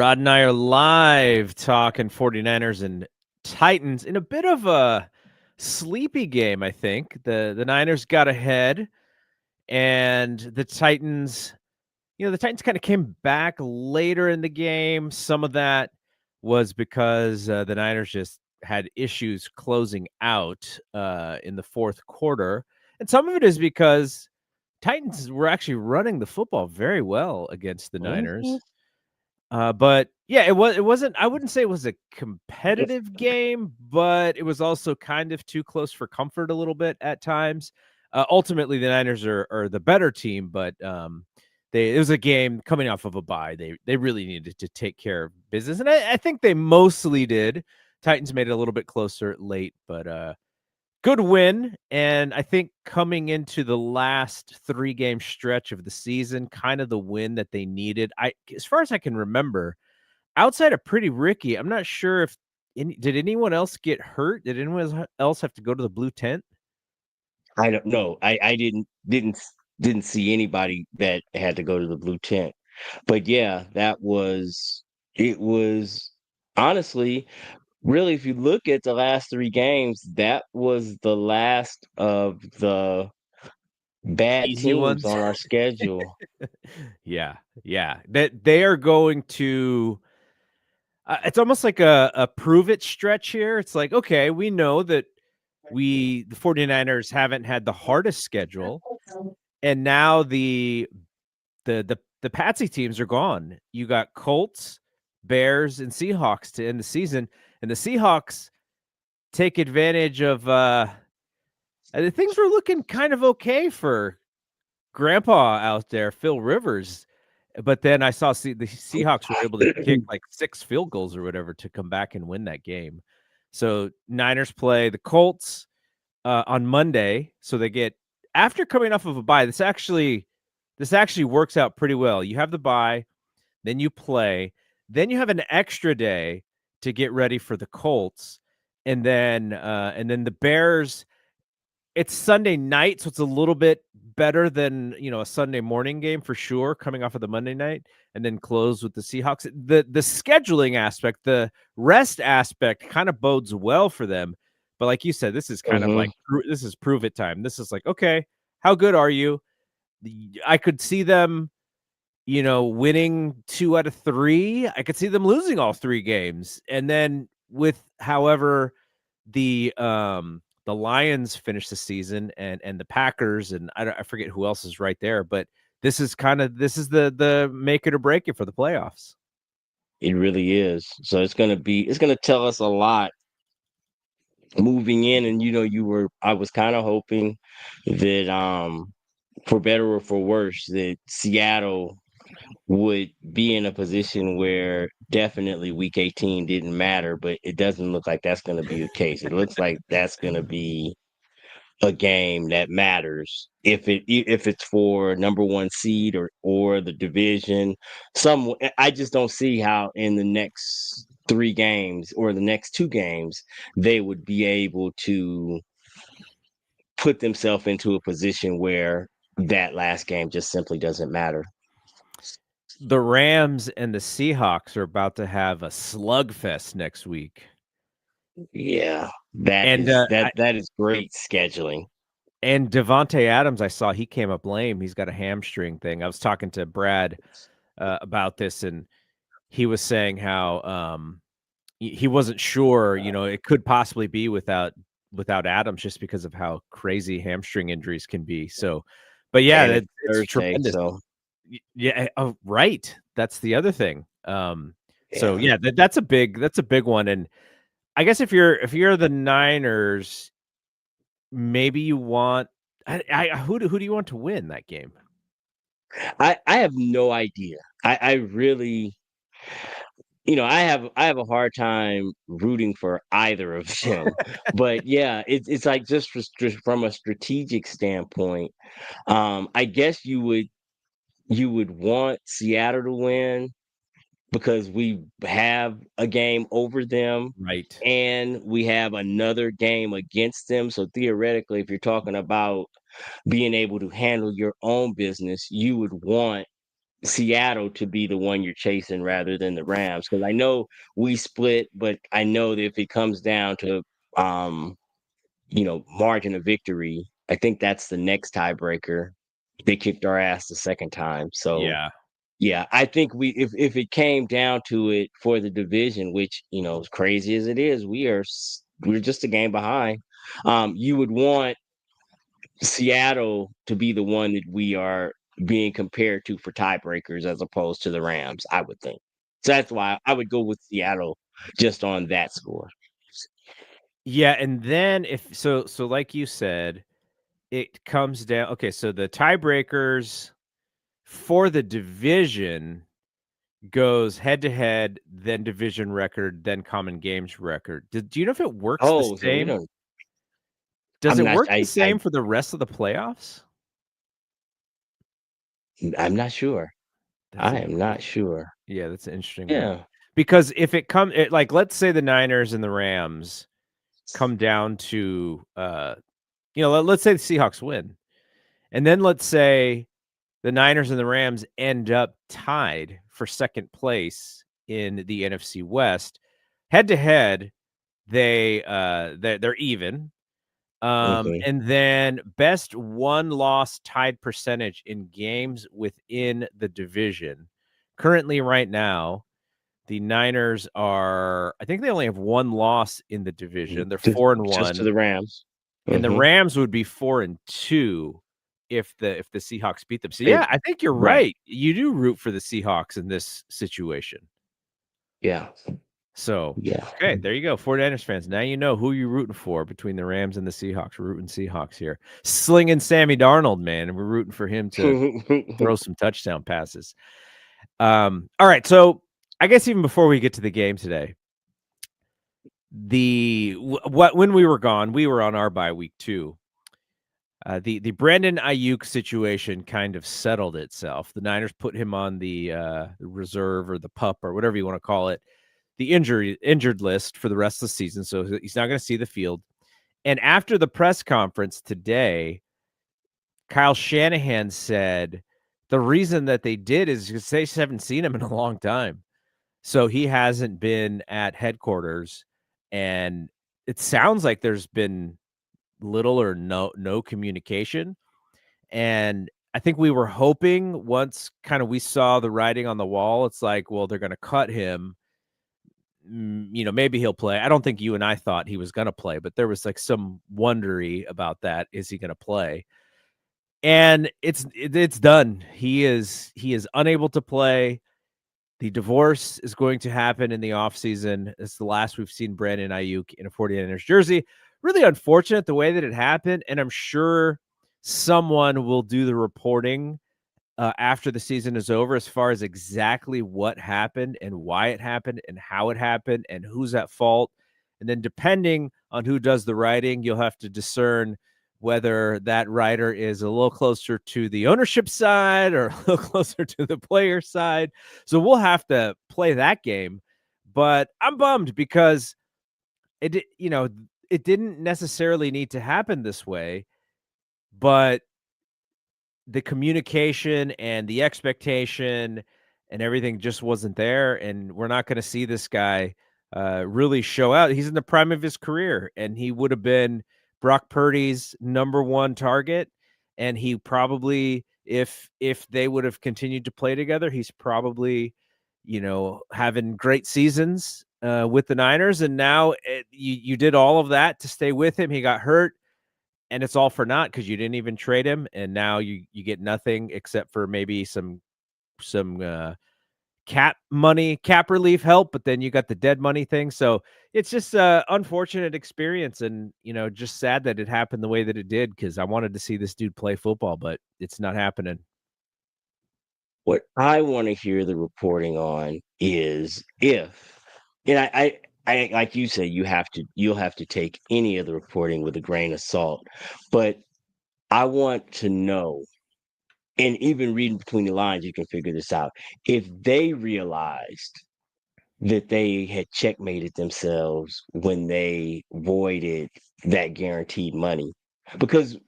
Rod and I are live talking 49ers and Titans in a bit of a sleepy game, I think. The Niners got ahead and the Titans, the Titans kind of came back later in the game. Some of that was because the Niners just had issues closing out in the fourth quarter. And some of it is because Titans were actually running the football very well against the Mhm. Niners. But yeah, it wasn't I wouldn't say it was a competitive game, but it was also kind of too close for comfort a little bit at times. Ultimately, the Niners are the better team, but it was a game coming off of a bye. They really needed to take care of business, and I think they mostly did. Titans made it a little bit closer late, but good win. And I think coming into the last 3-game stretch of the season, kind of the win that they needed. As far as I can remember, outside of Pretty Ricky, I'm not sure if did anyone else get hurt? Did anyone else have to go to the blue tent? I don't know. I didn't see anybody that had to go to the blue tent. But yeah, it was honestly, really, if you look at the last 3 games, that was the last of the bad Easy teams ones. on our schedule. Yeah, yeah. That they are going to it's almost like a prove it stretch here. It's like, okay, we know that the 49ers haven't had the hardest schedule, and now the Patsy teams are gone. You got Colts, Bears, and Seahawks to end the season, and the Seahawks take advantage of things were looking kind of okay for Grandpa out there, Phil Rivers. But then I saw the Seahawks were able to kick like 6 field goals or whatever to come back and win that game. So Niners play the Colts on Monday, so they get after coming off of a bye. This actually works out pretty well. You have the bye, then you play, then you have an extra day to get ready for the Colts, and then the Bears. It's Sunday night, so it's a little bit better than, a Sunday morning game for sure, coming off of the Monday night, and then close with the Seahawks. The scheduling aspect, the rest aspect kinda bodes well for them, but like you said, this is kind of like Mhm. this is prove it time. This is like, "Okay, how good are you?" I could see them, winning 2 out of 3. I could see them losing all 3 games, and then with however the Lions finish the season and the Packers, and I forget who else is right there, but this is the make it or break it for the playoffs. It really is. So it's gonna tell us a lot moving in, and I was kind of hoping that for better or for worse that Seattle would be in a position where definitely week 18 didn't matter, but it doesn't look like that's going to be the case. It looks like that's going to be a game that matters if it's for number 1 seed or the division. I just don't see how in the next 3 games or the next 2 games they would be able to put themselves into a position where that last game just simply doesn't matter. The Rams and the Seahawks are about to have a slugfest next week, Yeah, that and is that is great scheduling. Devontae Adams, I saw he came up lame. He's got a hamstring thing. I was talking to Brad about this, and he was saying how he wasn't sure. It could possibly be without Adams just because of how crazy hamstring injuries can be. So, but yeah, And it's it's Thursday, tremendous. so Yeah. Oh, right. That's the other thing. So yeah. yeah, that's a big one. And I guess if you're the Niners, maybe you want who do you want to win that game? I have no idea. I really I have a hard time rooting for either of them. But yeah, it's like just from a strategic standpoint, I guess you would want Seattle to win because we have a game over them Right. and we have another game against them. So theoretically, if you're talking about being able to handle your own business, you would want Seattle to be the one you're chasing rather than the Rams, because I know we split, but I know that if it comes down to um, margin of victory, I think that's the next tiebreaker. They kicked our ass the second time. So Yeah. yeah, I think if it came down to it for the division, which as crazy as it is, we're just a game behind. You would want Seattle to be the one that we are being compared to for tiebreakers as opposed to the Rams, I would think. So that's why I would go with Seattle just on that score. Yeah, and then if so like you said, it comes down okay, so the tiebreakers for the division goes head to head, then division record, then common games record. Do you know if it works the Oh, so we same? don't. Does I'm it not. work the same for the rest of the playoffs? I'm not sure. That's I an am not sure. Yeah, that's an interesting one. Yeah. Because if like let's say the Niners and the Rams come down to let's say the Seahawks win. And then let's say the Niners and the Rams end up tied for second place in the NFC West. Head to head, they're even. Okay. And then best one-loss tied percentage in games within the division. Currently, right now, the Niners are, I think they only have one loss in the division. They're Just to 4-1, the Rams. and the Mm-hmm. Rams would be 4-2 if the Seahawks beat them. So It, yeah, I think you're right. right. You do root for the Seahawks in this situation. Yeah. So, Yeah. okay, there you go. 49ers fans. Now you know who you're rooting for between the Rams and the Seahawks. We're rooting Seahawks here. Slinging Sammy Darnold, man. And we're rooting for him to throw some touchdown passes. All right. So I guess even before we get to the game today, when we were gone, we were on our bye week too. The Brandon Ayuk situation kind of settled itself. The Niners put him on the reserve or the pup or whatever you want to call it, the injured list for the rest of the season. So he's not going to see the field. And after the press conference today, Kyle Shanahan said the reason that they did is because they just haven't seen him in a long time. So he hasn't been at headquarters, and it sounds like there's been little or no communication. And I think we were hoping once kind of we saw the writing on the wall, it's like, well, they're going to cut him. Maybe he'll play. I don't think you and I thought he was going to play, but there was like some wondery about that. Is he going to play? And it's done. He is unable to play. The divorce is going to happen in the offseason. It's the last we've seen Brandon Ayuk in a 49ers jersey. Really unfortunate the way that it happened, and I'm sure someone will do the reporting after the season is over as far as exactly what happened and why it happened and how it happened and who's at fault. And then depending on who does the writing, you'll have to discern whether that writer is a little closer to the ownership side or a little closer to the player side. So we'll have to play that game. But I'm bummed because it didn't necessarily need to happen this way, but the communication and the expectation and everything just wasn't there, and we're not going to see this guy really show out. He's in the prime of his career, and he would have been Brock Purdy's number one target, and he probably, if they would have continued to play together, he's probably having great seasons with the Niners. And now you did all of that to stay with him. He got hurt, and it's all for naught because you didn't even trade him, and now you get nothing except for maybe some cap relief help, but then you got the dead money thing. So it's just a unfortunate experience, and just sad that it happened the way that it did, because I wanted to see this dude play football, but it's not happening. What I want to hear the reporting on is and I like you said, you'll have to take any of the reporting with a grain of salt. But I want to know, and even reading between the lines, you can figure this out. If they realized that they had checkmated themselves when they voided that guaranteed money, because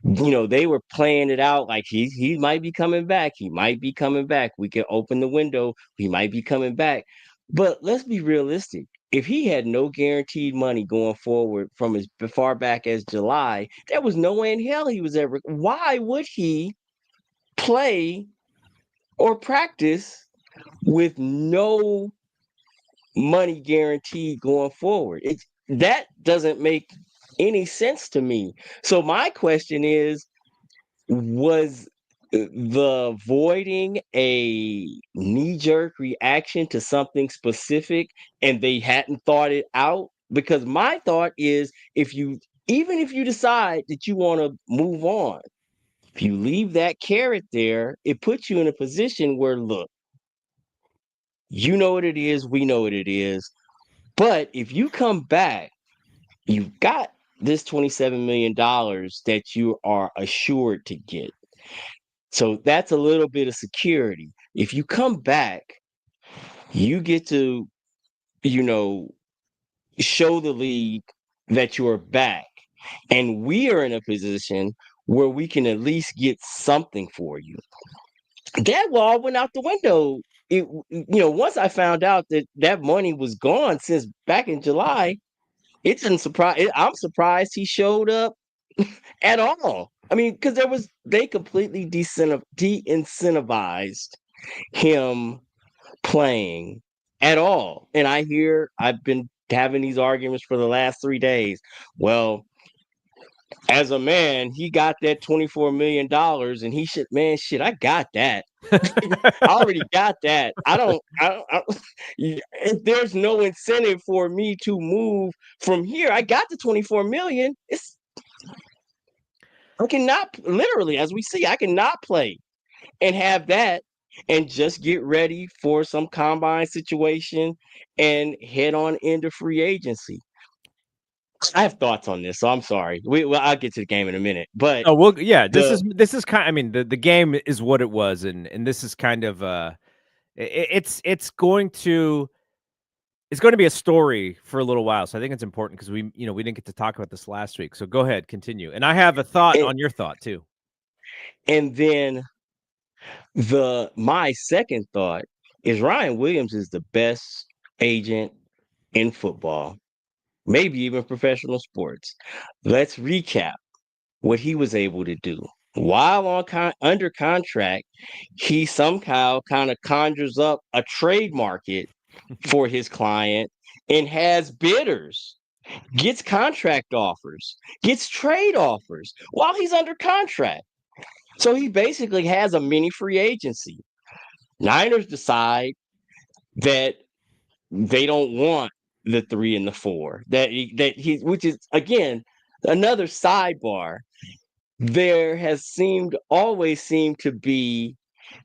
They were playing it out like he might be coming back. He might be coming back. We can open the window. He might be coming back. But let's be realistic. If he had no guaranteed money going forward from as far back as July, there was no way in hell he was ever. Why would he play or practice with no money guaranteed going forward? That doesn't make any sense to me. So my question is, was the voiding a knee-jerk reaction to something specific and they hadn't thought it out? Because my thought is, even if you decide that you want to move on, if you leave that carrot there, it puts you in a position where, look, you know what it is, we know what it is. But if you come back, you've got this $27 million that you are assured to get. So that's a little bit of security. If you come back, you get to, show the league that you are back. And we are in a position where we can at least get something for you. That all went out the window. Once I found out that money was gone since back in July, it didn't surprise. I'm surprised he showed up at all. I mean, because they completely de-incentivized him playing at all. And I've been having these arguments for the last 3 days. Well, as a man, he got that $24 million and he should, man, shit, I got that. I already got that. If there's no incentive for me to move from here, I got the 24 million. I cannot, literally, as we see, I cannot play and have that and just get ready for some combine situation and head on into free agency. I have thoughts on this, so I'm sorry. I'll get to the game in a minute, but this is kind. I mean, the game is what it was, and this is kind of it's going to be a story for a little while. So I think it's important because we didn't get to talk about this last week. So go ahead, continue. And I have a thought on your thought too. And then my second thought is Ryan Williams is the best agent in football, maybe even professional sports. Let's recap what he was able to do. While under contract, he somehow kind of conjures up a trade market for his client and has bidders, gets contract offers, gets trade offers while he's under contract. So he basically has a mini free agency. Niners decide that they don't want the 3 and the 4. Which is again another sidebar. There has always seemed to be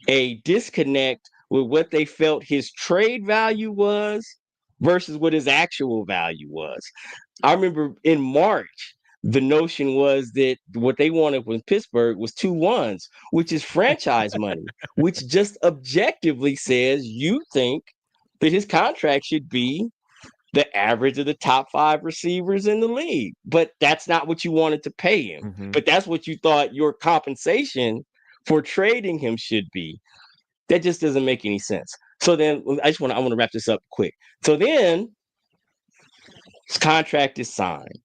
a disconnect with what they felt his trade value was versus what his actual value was. I remember in March, the notion was that what they wanted with Pittsburgh was 2 1s, which is franchise money, which just objectively says you think that his contract should be the average of the top 5 receivers in the league. But that's not what you wanted to pay him. Mm-hmm. But that's what you thought your compensation for trading him should be. That just doesn't make any sense. So then I want to wrap this up quick. So then his contract is signed,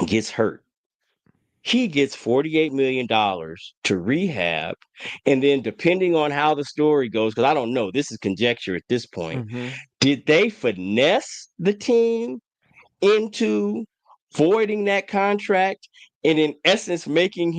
gets hurt. He gets $48 million to rehab. And then depending on how the story goes, because I don't know, this is conjecture at this point. Mm-hmm. Did they finesse the team into voiding that contract and in essence making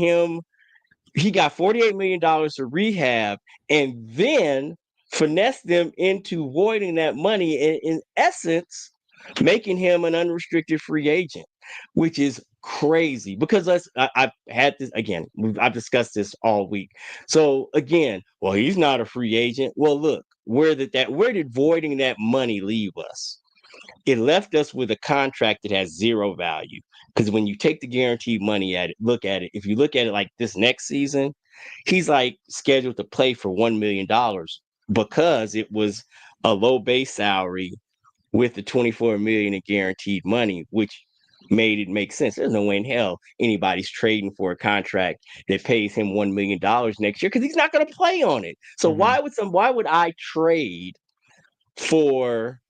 he got $48 million to rehab and then finesse them into voiding that money and in essence making him an unrestricted free agent, which is crazy because I've had this again. I've discussed this all week. So again, well, he's not a free agent. Well, look, where did voiding that money leave us? It left us with a contract that has zero value. Because when you take the guaranteed money look at it, if you look at it like this next season, he's like scheduled to play for $1 million because it was a low base salary with the $24 million in guaranteed money, which made it make sense. There's no way in hell anybody's trading for a contract that pays him $1 million next year because he's not going to play on it. So Mhm. why would I trade for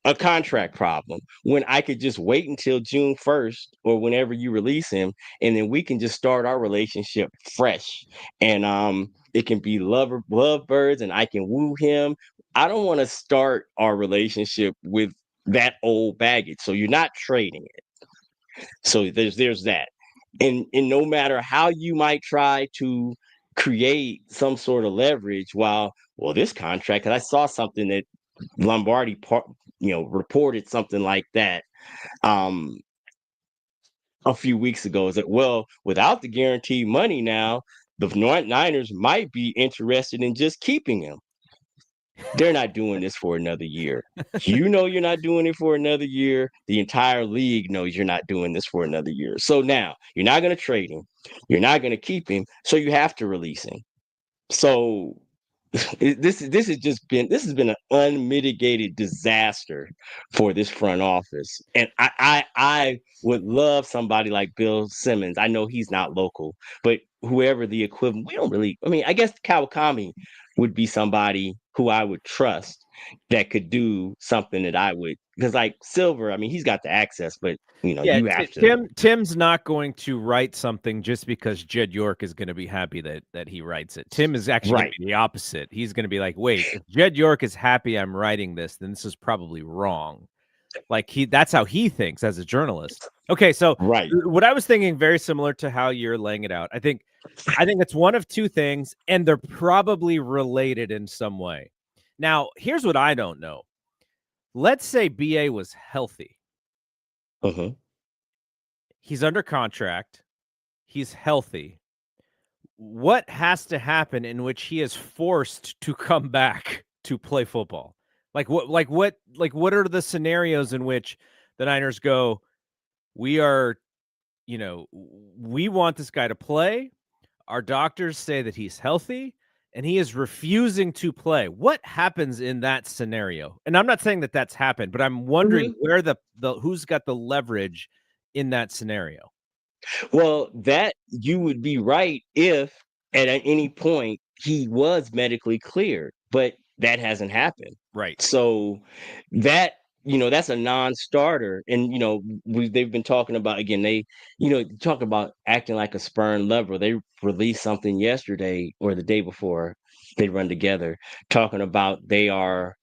a contract problem when I could just wait until June 1st or whenever you release him, and then we can just start our relationship fresh. And it can be lovebirds, and I can woo him. I don't want to start our relationship with that old baggage. So you're not trading it. So there's that. And no matter how you might try to create some sort of leverage, well, this contract, 'cause I saw something that Lombardi reported something like that um a few weeks ago, is that, well, without the guaranteed money now, the Niners might be interested in just keeping him. They're not doing this for another year. You know you're not doing it for another year. The entire league knows you're not doing this for another year. So now you're not going to trade him. You're not going to keep him. So you have to release him. So this has been an unmitigated disaster for this front office, and I would love somebody like Bill Simmons. I know he's not local, but whoever the equivalent, we don't really. I mean, I guess Kawakami would be somebody who I would trust that could do something that I would, because like Silver, I mean, he's got the access, but Yeah, you have to. Tim's not going to write something just because Jed York is going to be happy that he writes it. Tim is actually going Right. to be the opposite. He's going to be like, "Wait, if Jed York is happy I'm writing this, then this is probably wrong." Like that's how he thinks as a journalist. Okay, so Right. what I was thinking, very similar to how you're laying it out. I think it's one of two things, and they're probably related in some way. Now, here's what I don't know. Let's say BA was healthy. Uh-huh. He's under contract. He's healthy. What has to happen in which he is forced to come back to play football? What are the scenarios in which the Niners go, we are, we want this guy to play. Our doctors say that he's healthy and he is refusing to play. What happens in that scenario? And I'm not saying that that's happened, but I'm wondering where the who's got the leverage in that scenario. Well, that you would be right if at any point he was medically cleared, but that hasn't happened. Right. So that that's a non-starter, and they've been talking about, again, they talk about acting like a spurned lover. They released something yesterday or the day before, they run together, talking about they are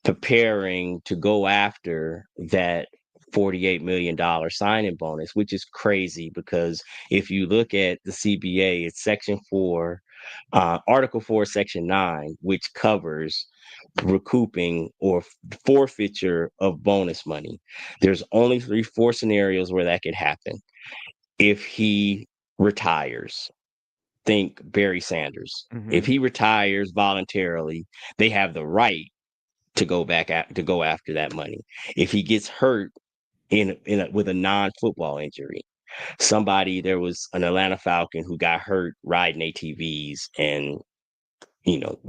preparing to go after that $48 million signing bonus, which is crazy because if you look at the CBA, it's Section 4, Article 4, Section 9, which covers recouping or forfeiture of bonus money. There's only four scenarios where that could happen. If he retires, think Barry Sanders. If he retires voluntarily, they have the right to go after that money. If he gets hurt with a non-football injury, there was an Atlanta Falcon who got hurt riding ATVs and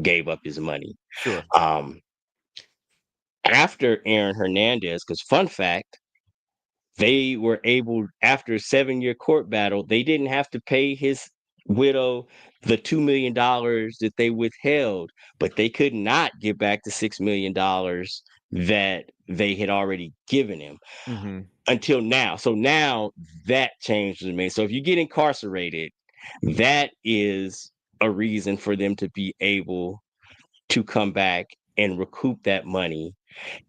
gave up his money. Sure. After Aaron Hernandez, because fun fact, they were able, after a 7-year court battle, they didn't have to pay his widow the $2 million that they withheld, but they could not get back the $6 million that they had already given him until now. So now that changes me. So if you get incarcerated, that is a reason for them to be able to come back and recoup that money.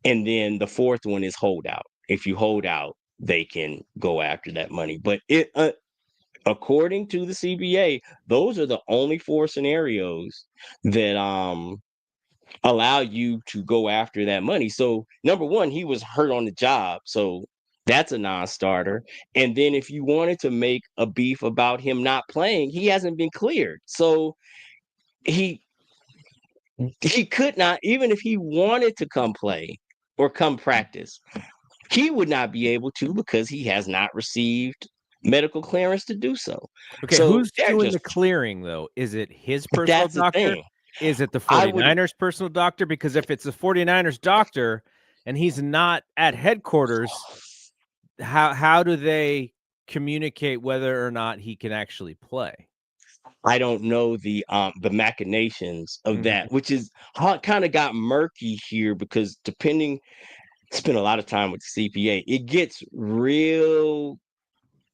And then the fourth one is holdout. If you hold out, they can go after that money. But according to the CBA, those are the only four scenarios that allow you to go after that money. So number one, he was hurt on the job, so that's a non-starter. And then if you wanted to make a beef about him not playing, he hasn't been cleared. So he could not, even if he wanted to come play or come practice, he would not be able to because he has not received medical clearance to do so. Okay, So who's doing the clearing, though? Is it his personal that's the doctor? thing. Is it the I would 49ers personal doctor? Because if it's the 49ers doctor and he's not at headquarters, how do they communicate whether or not he can actually play? I don't know the machinations of Mhm. that, which is how it kind of got murky here because depending, spend a lot of time with the CPA, it gets real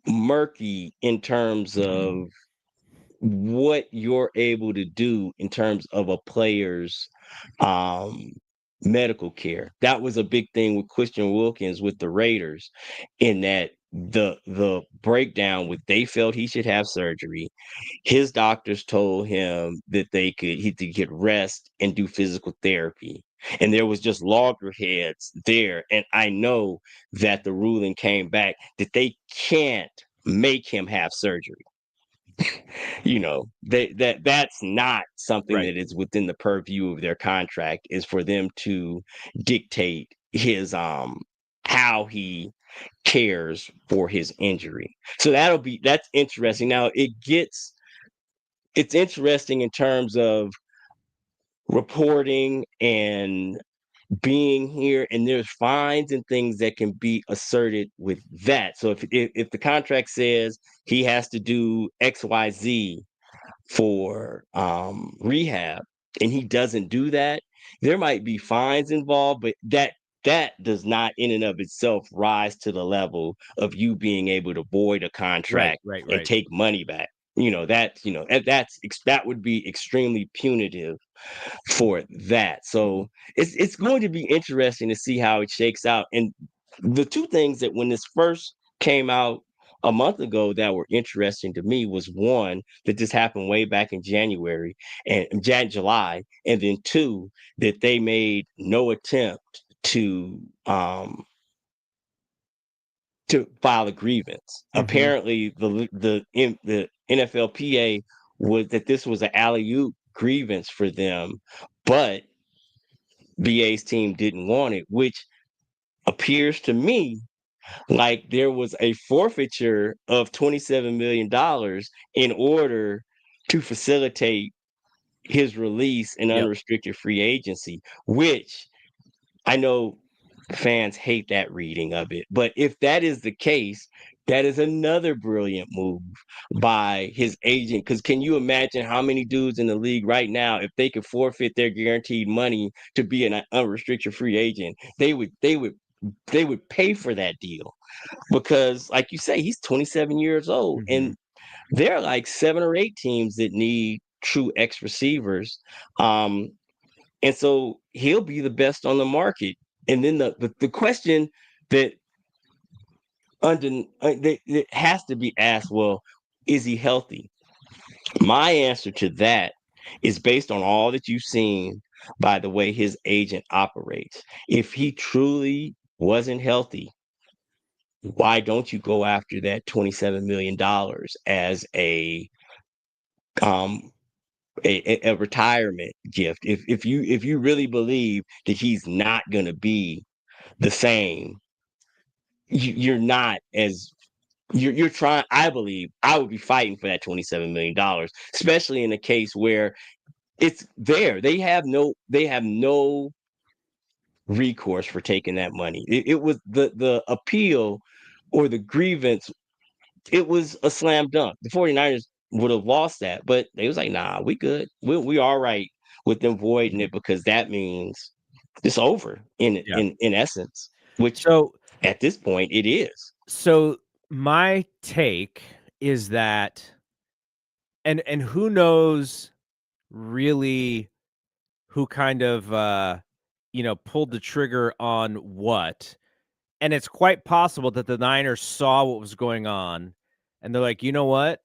murky in terms of what you're able to do in terms of a player's um medical care. That was a big thing with Christian Wilkins with the Raiders, in that the breakdown with they felt he should have surgery. His doctors told him that he could rest and do physical therapy. And there was just loggerheads there. And I know that the ruling came back that they can't make him have surgery. That's not something Right. that is within the purview of their contract, is for them to dictate his how he cares for his injury. So that's interesting. Now it's interesting in terms of reporting and being here, and there's fines and things that can be asserted with that. So if the contract says he has to do XYZ for rehab and he doesn't do that, there might be fines involved, but that does not in and of itself rise to the level of you being able to void a Right, contract right, and right. take money back. That would be extremely punitive for that. So it's going to be interesting to see how it shakes out. And the two things that when this first came out a month ago that were interesting to me was, one, that this happened way back in January and July, and then two, that they made no attempt to file a grievance. Mhm. Apparently, the NFLPA was that this was an alley-oop grievance for them, but BA's team didn't want it, which appears to me like there was a forfeiture of $27 million in order to facilitate his release in Yep. unrestricted free agency, which I know fans hate that reading of it. But if that is the case, that is another brilliant move by his agent. Because can you imagine how many dudes in the league right now, if they could forfeit their guaranteed money to be an unrestricted free agent, they would pay for that deal, because like you say, he's 27 years old, Mhm. and there are like 7 or 8 teams that need true X receivers. And so he'll be the best on the market. And then the question that that has to be asked, well, is he healthy? My answer to that is based on all that you've seen by the way his agent operates. If he truly wasn't healthy, why don't you go after that $27 million as um a retirement gift? If you really believe that he's not going to be the same, you're not as you're trying. I believe I would be fighting for that $27 million, especially in a case where it's there. They have no recourse for taking that money. It was the appeal or the grievance. It was a slam dunk. The 49ers would have lost that, but they was like, nah, we good. We all right with them voiding it, because that means it's over Yeah. in essence, which So at this point it is. so my take is that, and who knows really who kind of pulled the trigger on what. And it's quite possible that the Niners saw what was going on and they're like, "You know what?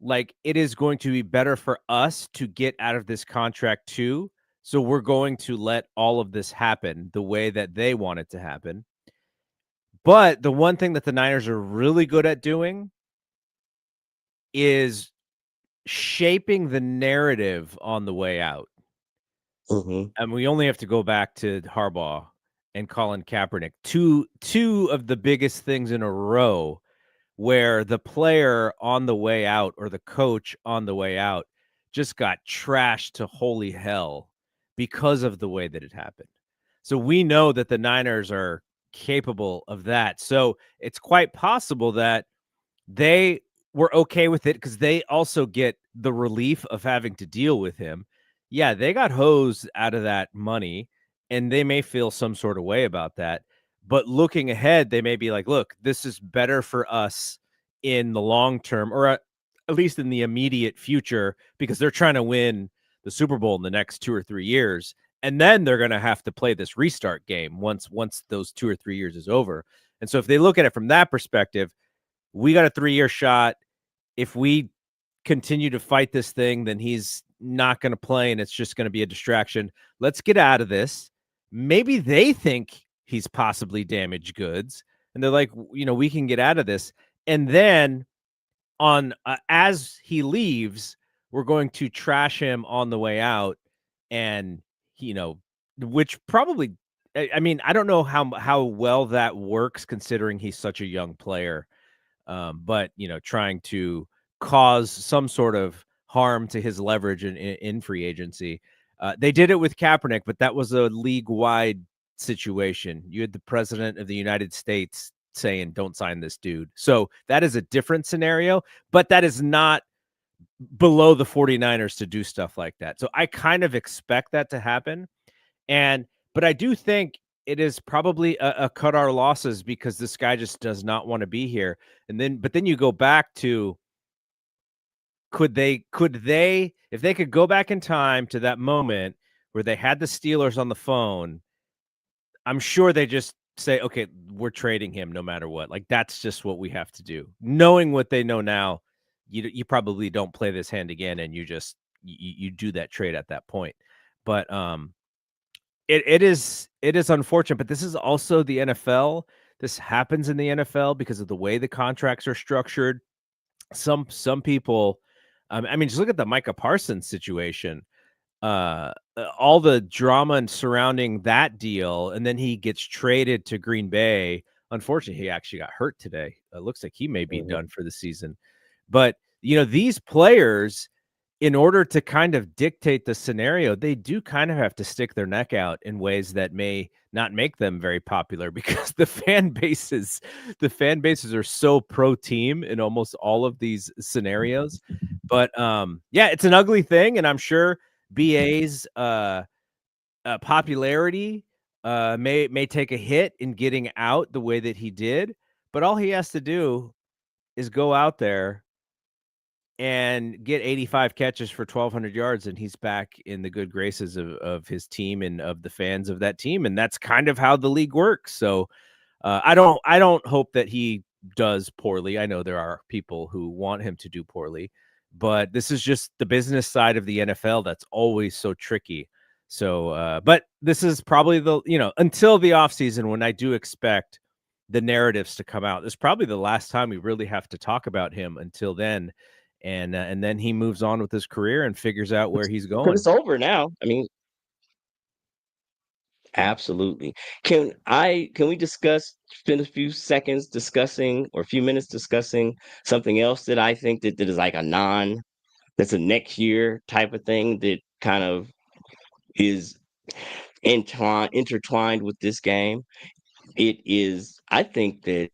Like, it is going to be better for us to get out of this contract too. So we're going to let all of this happen the way that they want it to happen." But the one thing that the Niners are really good at doing is shaping the narrative on the way out. Hmm. And we only have to go back to Harbaugh and Colin Kaepernick, two of the biggest things in a row where the player on the way out or the coach on the way out just got trashed to holy hell because of the way that it happened. So we know that the Niners are capable of that. So it's quite possible that they were okay with it because they also get the relief of having to deal with him. Yeah, they got hosed out of that money and they may feel some sort of way about that. But looking ahead, they may be like, look, this is better for us in the long term, or at least in the immediate future, because they're trying to win the Super Bowl in the next 2 or 3 years. And then they're going to have to play this restart game once those 2 or 3 years is over. And so if they look at it from that perspective, we got a 3-year shot. If we continue to fight this thing, then he's not going to play and it's just going to be a distraction. Let's get out of this. Maybe they think he's possibly damaged goods and they're like, we can get out of this. And then on as he leaves, we're going to trash him on the way out. And, which probably, I mean, I don't know how well that works considering he's such a young player. But trying to cause some sort of harm to his leverage in free agency. They did it with Kaepernick, but that was a league-wide situation. You had the president of the United States saying, "Don't sign this dude." So that is a different scenario, but that is not below the 49ers to do stuff like that. So I kind of expect that to happen. But I do think it is probably a cut our losses because this guy just does not want to be here. But then you go back to, could they, if they could go back in time to that moment where they had the Steelers on the phone, I'm sure they just say, okay, we're trading him no matter what. Like, that's just what we have to do. Knowing what they know now, you probably don't play this hand again, and you do that trade at that point. But it is unfortunate, but this is also the NFL. This happens in the NFL because of the way the contracts are structured. Some people, I mean, just look at the Micah Parsons situation. All the drama and surrounding that deal, and then he gets traded to Green Bay. Unfortunately, he actually got hurt today. It looks like he may be done for the season. But these players, in order to kind of dictate the scenario, they do kind of have to stick their neck out in ways that may not make them very popular because the fan bases are so pro team in almost all of these scenarios. But yeah, it's an ugly thing, and I'm sure BA's popularity may take a hit in getting out the way that he did. But all he has to do is go out there and get 85 catches for 1,200 yards, and he's back in the good graces of his team and of the fans of that team. And that's kind of how the league works. So I don't hope that he does poorly. I know there are people who want him to do poorly, but this is just the business side of the NFL that's always so tricky. So, but this is probably until the offseason, when I do expect the narratives to come out. This is probably the last time we really have to talk about him until then. And then he moves on with his career and figures out where he's Because going. it's over now. I mean, absolutely. Can we spend a few seconds discussing, or a few minutes discussing, something else that I think that is like that's a next year type of thing that kind of is intertwined with this game. It is, I think that,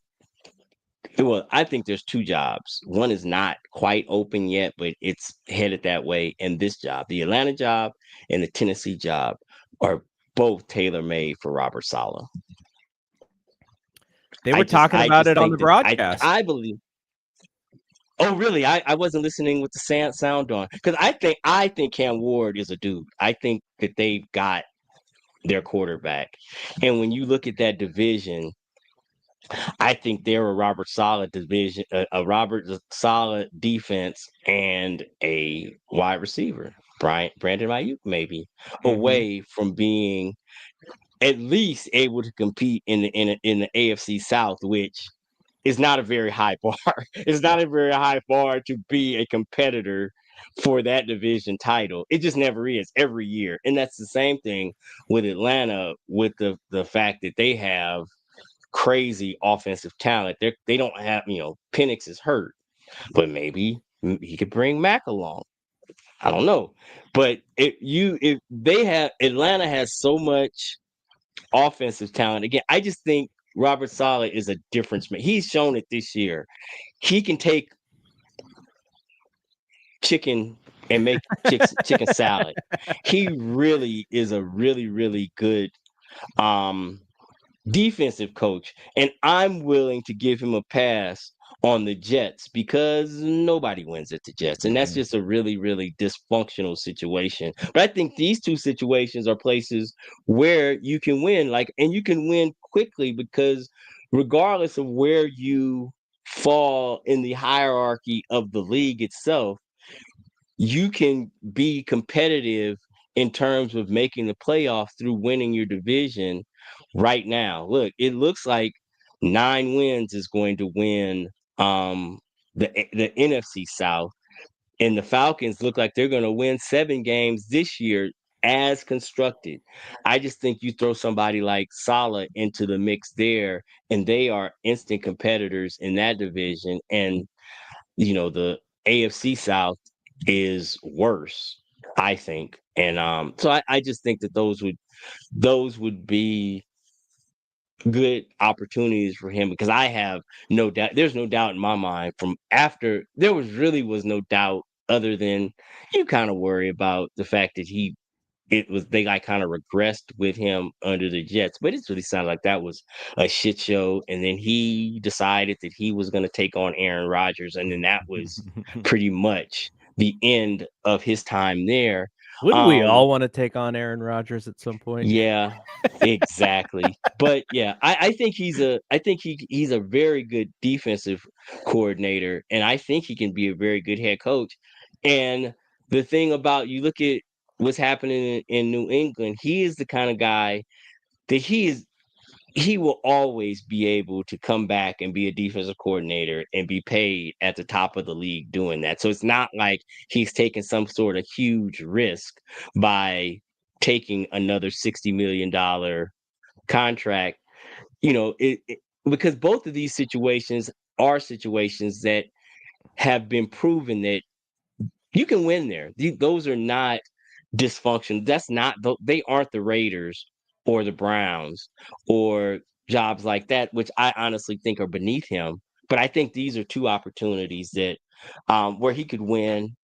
well, I think there's two jobs. One is not quite open yet, but it's headed that way. And this job, the Atlanta job and the Tennessee job, are both tailor made for Robert Saleh. They were talking I about just it on think the that broadcast. I believe. Oh, really? I wasn't listening with the sound on, because I think Cam Ward is a dude. I think that they've got their quarterback, and when you look at that division, I think they're a Robert Saleh division, a Robert Saleh defense, and a wide receiver, Brandon Ayuk, maybe away from being at least able to compete in the AFC South, which is not a very high bar. It's not a very high bar to be a competitor for that division title. It just never is every year. And that's the same thing with Atlanta, with the fact that they have crazy offensive talent. They don't have, Penix is hurt, but maybe he could bring Mac along. I don't know. But Atlanta has so much offensive talent. Again, I just think Robert Saleh is a difference maker. He's shown it this year. He can take chicken and make chicken salad. He really is a really, really good um defensive coach, and I'm willing to give him a pass on the Jets because nobody wins at the Jets, and that's Mhm. just a really, really dysfunctional situation. But I think these two situations are places where you can win, like, and you can win quickly because regardless of where you fall in the hierarchy of the league itself, you can be competitive in terms of making the playoffs through winning your division right now. Look, it looks like 9 wins is going to win the NFC South, and the Falcons look like they're going to win 7 games this year as constructed. I just think you throw somebody like Salah into the mix there, and they are instant competitors in that division. And the AFC South is worse, I think. And so I just think that those would be good opportunities for him because I have no doubt there's no doubt in my mind from after there was no doubt other than you kind of worry about the fact that they like kind of regressed with him under the Jets, but it really sounded like that was a shit show. And then he decided that he was going to take on Aaron Rodgers, and then that was pretty much the end of his time there. Wouldn't we Um, all want to take on Aaron Rodgers at some point? yeah, exactly. But yeah, I think he's a very good defensive coordinator, and I think he can be a very good head coach. And the thing about you look at what's happening in New England, he is the kind of guy that he will always be able to come back and be a defensive coordinator and be paid at the top of the league doing that. So it's not like he's taking some sort of huge risk by taking another $60 million contract. Because both of these situations are situations that have been proven that you can win there. Those are not dysfunction. They aren't the Raiders or the Browns or jobs like that, which I honestly think are beneath him. But I think these are two opportunities that where he could win,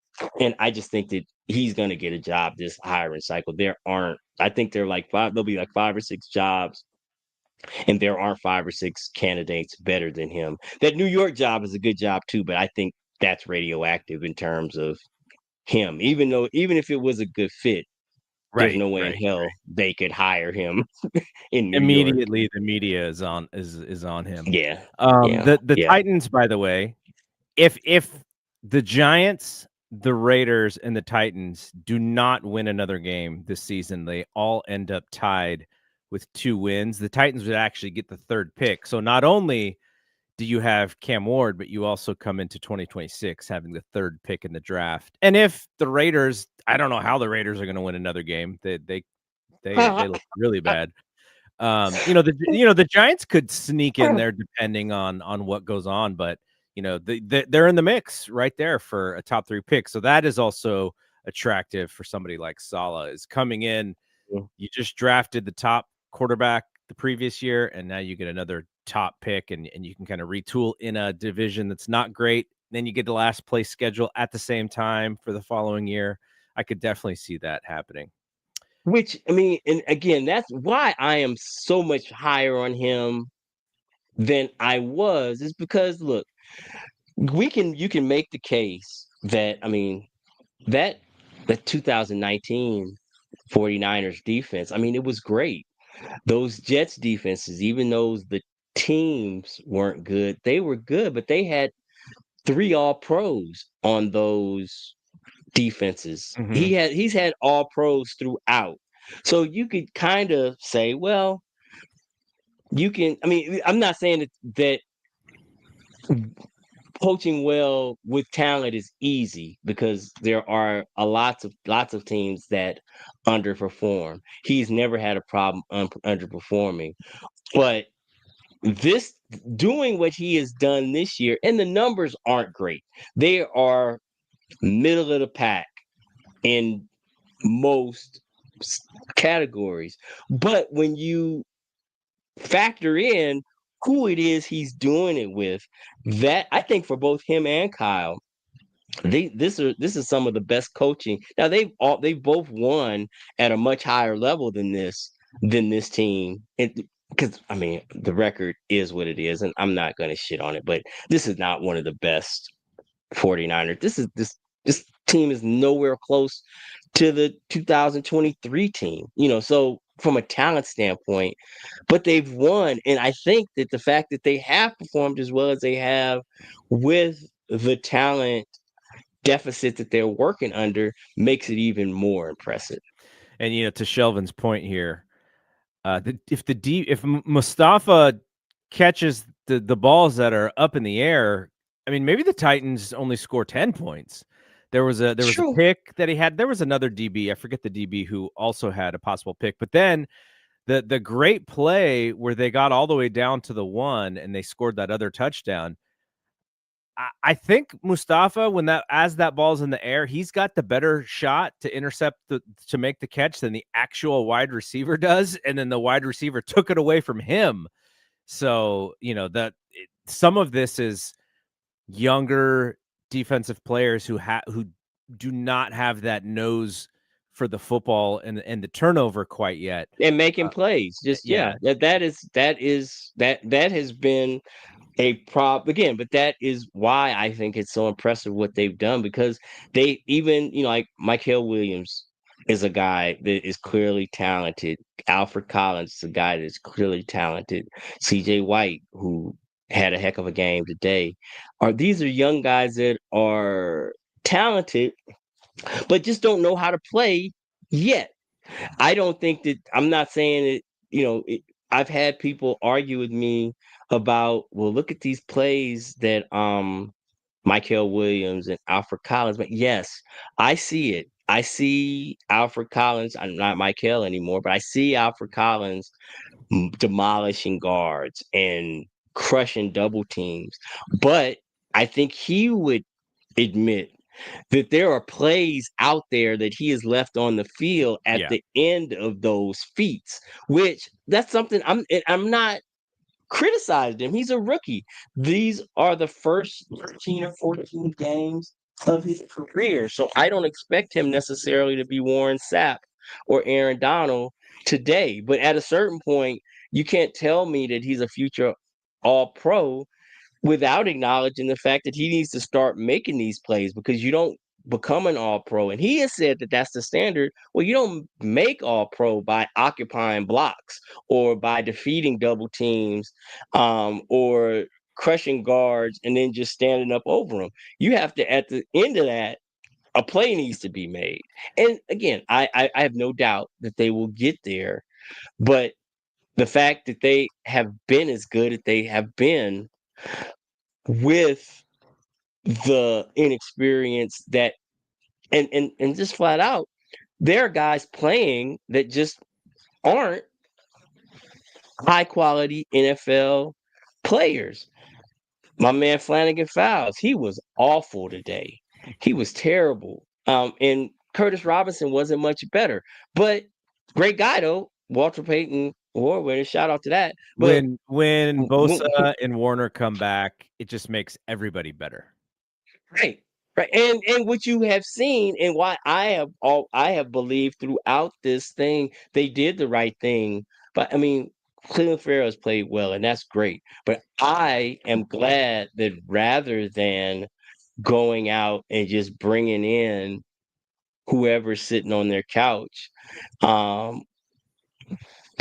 and I just think that he's going to get a job this hiring cycle. I think there are like five. There'll be like 5 or 6 jobs, and there aren't 5 or 6 candidates better than him. That New York job is a good job too, but I think that's radioactive in terms of him. Even if it was a good fit, there's Right, no way in right. hell they could hire him in New York. Immediately, the media is on him. Yeah. Yeah. The Yeah. Titans, by the way, if the Giants, the Raiders, and the Titans do not win another game this season, they all end up tied with 2 wins. The Titans would actually get the 3rd pick. So not only do you have Cam Ward, but you also come into 2026 having the 3rd pick in the draft. And if the Raiders, I don't know how the Raiders are going to win another game. They look really bad. The Giants could sneak in there depending on what goes on, but they're in the mix right there for a top 3 pick. So that is also attractive for somebody like Saleh is coming in. You just drafted the top quarterback the previous year, and now you get another top pick, and you can kind of retool in a division that's not great. Then you get the last place schedule at the same time for the following year. I could definitely see that happening. Which I mean, and again, that's why I am so much higher on him than I was, is because look, you can make the case that that that 2019 49ers defense, it was great. Those Jets defenses, even though the teams weren't good, they were good, but they had 3 all pros on those defenses. Mhm. He's had all pros throughout. So you could kind of say, well, I'm not saying that poaching well with talent is easy because there are lots of teams that underperform. He's never had a problem underperforming. But this doing what he has done this year, and the numbers aren't great. They are middle of the pack in most categories. But when you factor in who it is he's doing it with. That I think for both him and Kyle, this is some of the best coaching. Now they've both won at a much higher level than this team. Because I mean the record is what it is, and I'm not going to shit on it, but this is not one of the best 49ers. This team is nowhere close to the 2023 team. So from a talent standpoint, but they've won, and I think that the fact that they have performed as well as they have with the talent deficit that they're working under makes it even more impressive. And to Shelvin's point here, if Mustafa catches the balls that are up in the air, I mean, maybe the Titans only score 10 points. There was a pick that he had. There was another DB, I forget the DB, who also had a possible pick. But then the great play where they got all the way down to the 1 and they scored that other touchdown. I think Mustafa, as that ball's in the air, he's got the better shot to intercept to make the catch than the actual wide receiver does, and then the wide receiver took it away from him. So some of this is younger defensive players who do not have that nose for the football and the turnover quite yet, and making plays. Just that has been a problem again, but that is why I think it's so impressive what they've done, because they even, like Michael Williams is a guy that is clearly talented. Alfred Collins is a guy that is clearly talented. CJ White, who had a heck of a game today. These are young guys that are talented, but just don't know how to play yet. I don't think that I'm not saying that, I've had people argue with me about, well, look at these plays that Michael Williams and Alfred Collins. But yes, I see it. I see Alfred Collins. I'm not Michael anymore, but I see Alfred Collins demolishing guards and crushing double teams. But I think he would admit that there are plays out there that he has left on the field at the end of those feats, which that's something I'm not criticizing him. He's a rookie. These are the first 13 or 14 games of his career. So I don't expect him necessarily to be Warren Sapp or Aaron Donald today. But at a certain point, you can't tell me that he's a future all pro without acknowledging the fact that he needs to start making these plays, because you don't become an all pro. And he has said that that's the standard. Well, you don't make all pro by occupying blocks or by defeating double teams or crushing guards and then just standing up over them. You have to, at the end of that, a play needs to be made. And again, I have no doubt that they will get there. But the fact that they have been as good as they have been with the inexperience that and just flat out, there are guys playing that just aren't high quality NFL players. My man Flanagan Fowles, he was awful today. He was terrible. And Curtis Robinson wasn't much better, but great guy though. Walter Payton Award winner, shout out to that. But when Bosa and Warner come back, it just makes everybody better. Right. Right. And what you have seen, and why I have believed throughout this thing, they did the right thing. But I mean, Cleveland Farrell's played well, and that's great. But I am glad that rather than going out and just bringing in whoever's sitting on their couch, um,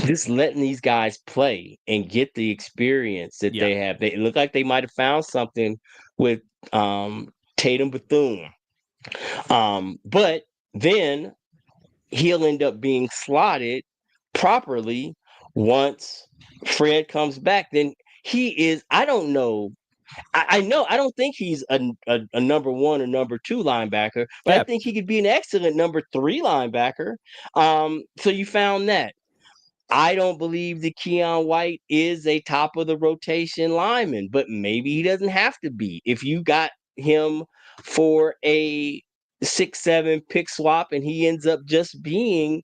just letting these guys play and get the experience that they have. They look like they might have found something with Tatum Bethune. But then he'll end up being slotted properly once Fred comes back. Then he is, I don't know. I know I don't think he's a number 1 or number 2 linebacker, but I think he could be an excellent number 3 linebacker. So you found that. I don't believe that Keon White is a top of the rotation lineman, but maybe he doesn't have to be. If you got him for a 6-7 pick swap and he ends up just being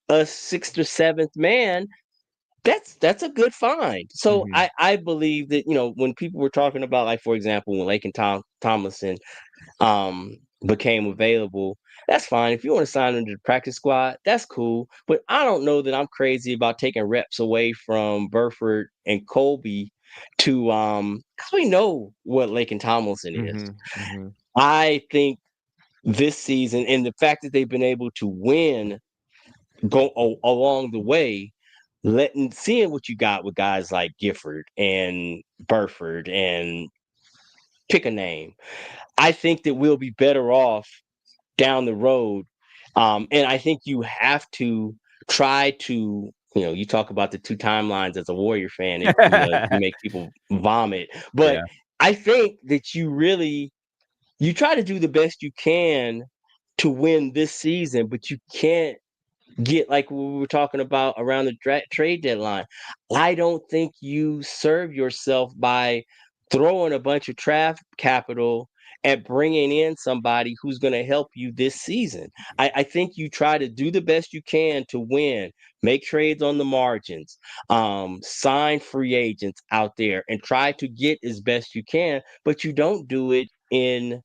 a 6th or 7th man, That's a good find. So Mhm. I believe that, when people were talking about, like, for example, when Lake and Tomlinson became available, that's fine. If you want to sign him to the practice squad, that's cool. But I don't know that I'm crazy about taking reps away from Burford and Colby to because we know what Lake and Tomlinson is. Mhm. Mhm. I think this season, and the fact that they've been able to win along the way, seeing what you got with guys like Gifford and Burford and pick a name, I think that we'll be better off down the road. And I think you have to try to, you talk about the two timelines as a Warrior fan, you make people vomit. But Yeah. I think that you try to do the best you can to win this season, but you can't get like what we were talking about around the trade deadline. I don't think you serve yourself by throwing a bunch of draft capital at bringing in somebody who's going to help you this season. I think you try to do the best you can to win, make trades on the margins, sign free agents out there, and try to get as best you can, but you don't do it in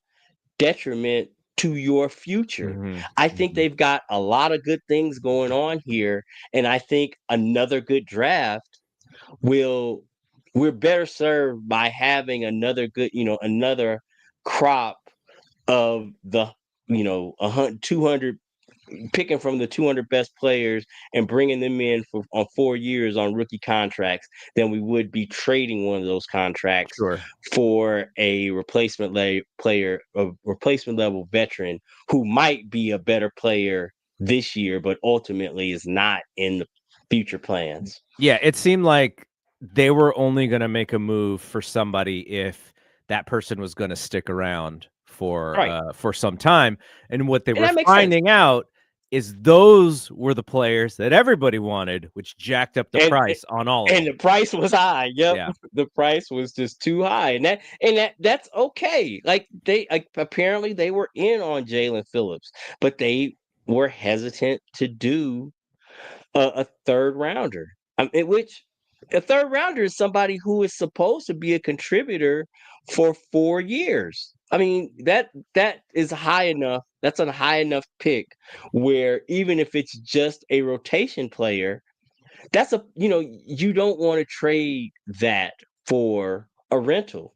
detriment to your future. Mhm. I think Mhm. they've got a lot of good things going on here, and I think another good draft will we're better served by having another good, another crop of the, 200, picking from the 200 best players and bringing them in on 4 years on rookie contracts than we would be trading one of those contracts Sure. for a replacement level veteran who might be a better player this year, but ultimately is not in the future plans. Yeah, it seemed like they were only gonna make a move for somebody if that person was gonna stick around Right. for some time, and what they And were that makes sense. finding out is those were the players that everybody wanted, which jacked up the And price on all of and them. the price was high. Yep. Yeah. The price was just too high. And that's okay. Like apparently they were in on Jalen Phillips, but they were hesitant to do a third rounder. Which a third rounder is somebody who is supposed to be a contributor for 4 years. I mean, that is high enough. That's a high enough pick where even if it's just a rotation player, you don't want to trade that for a rental.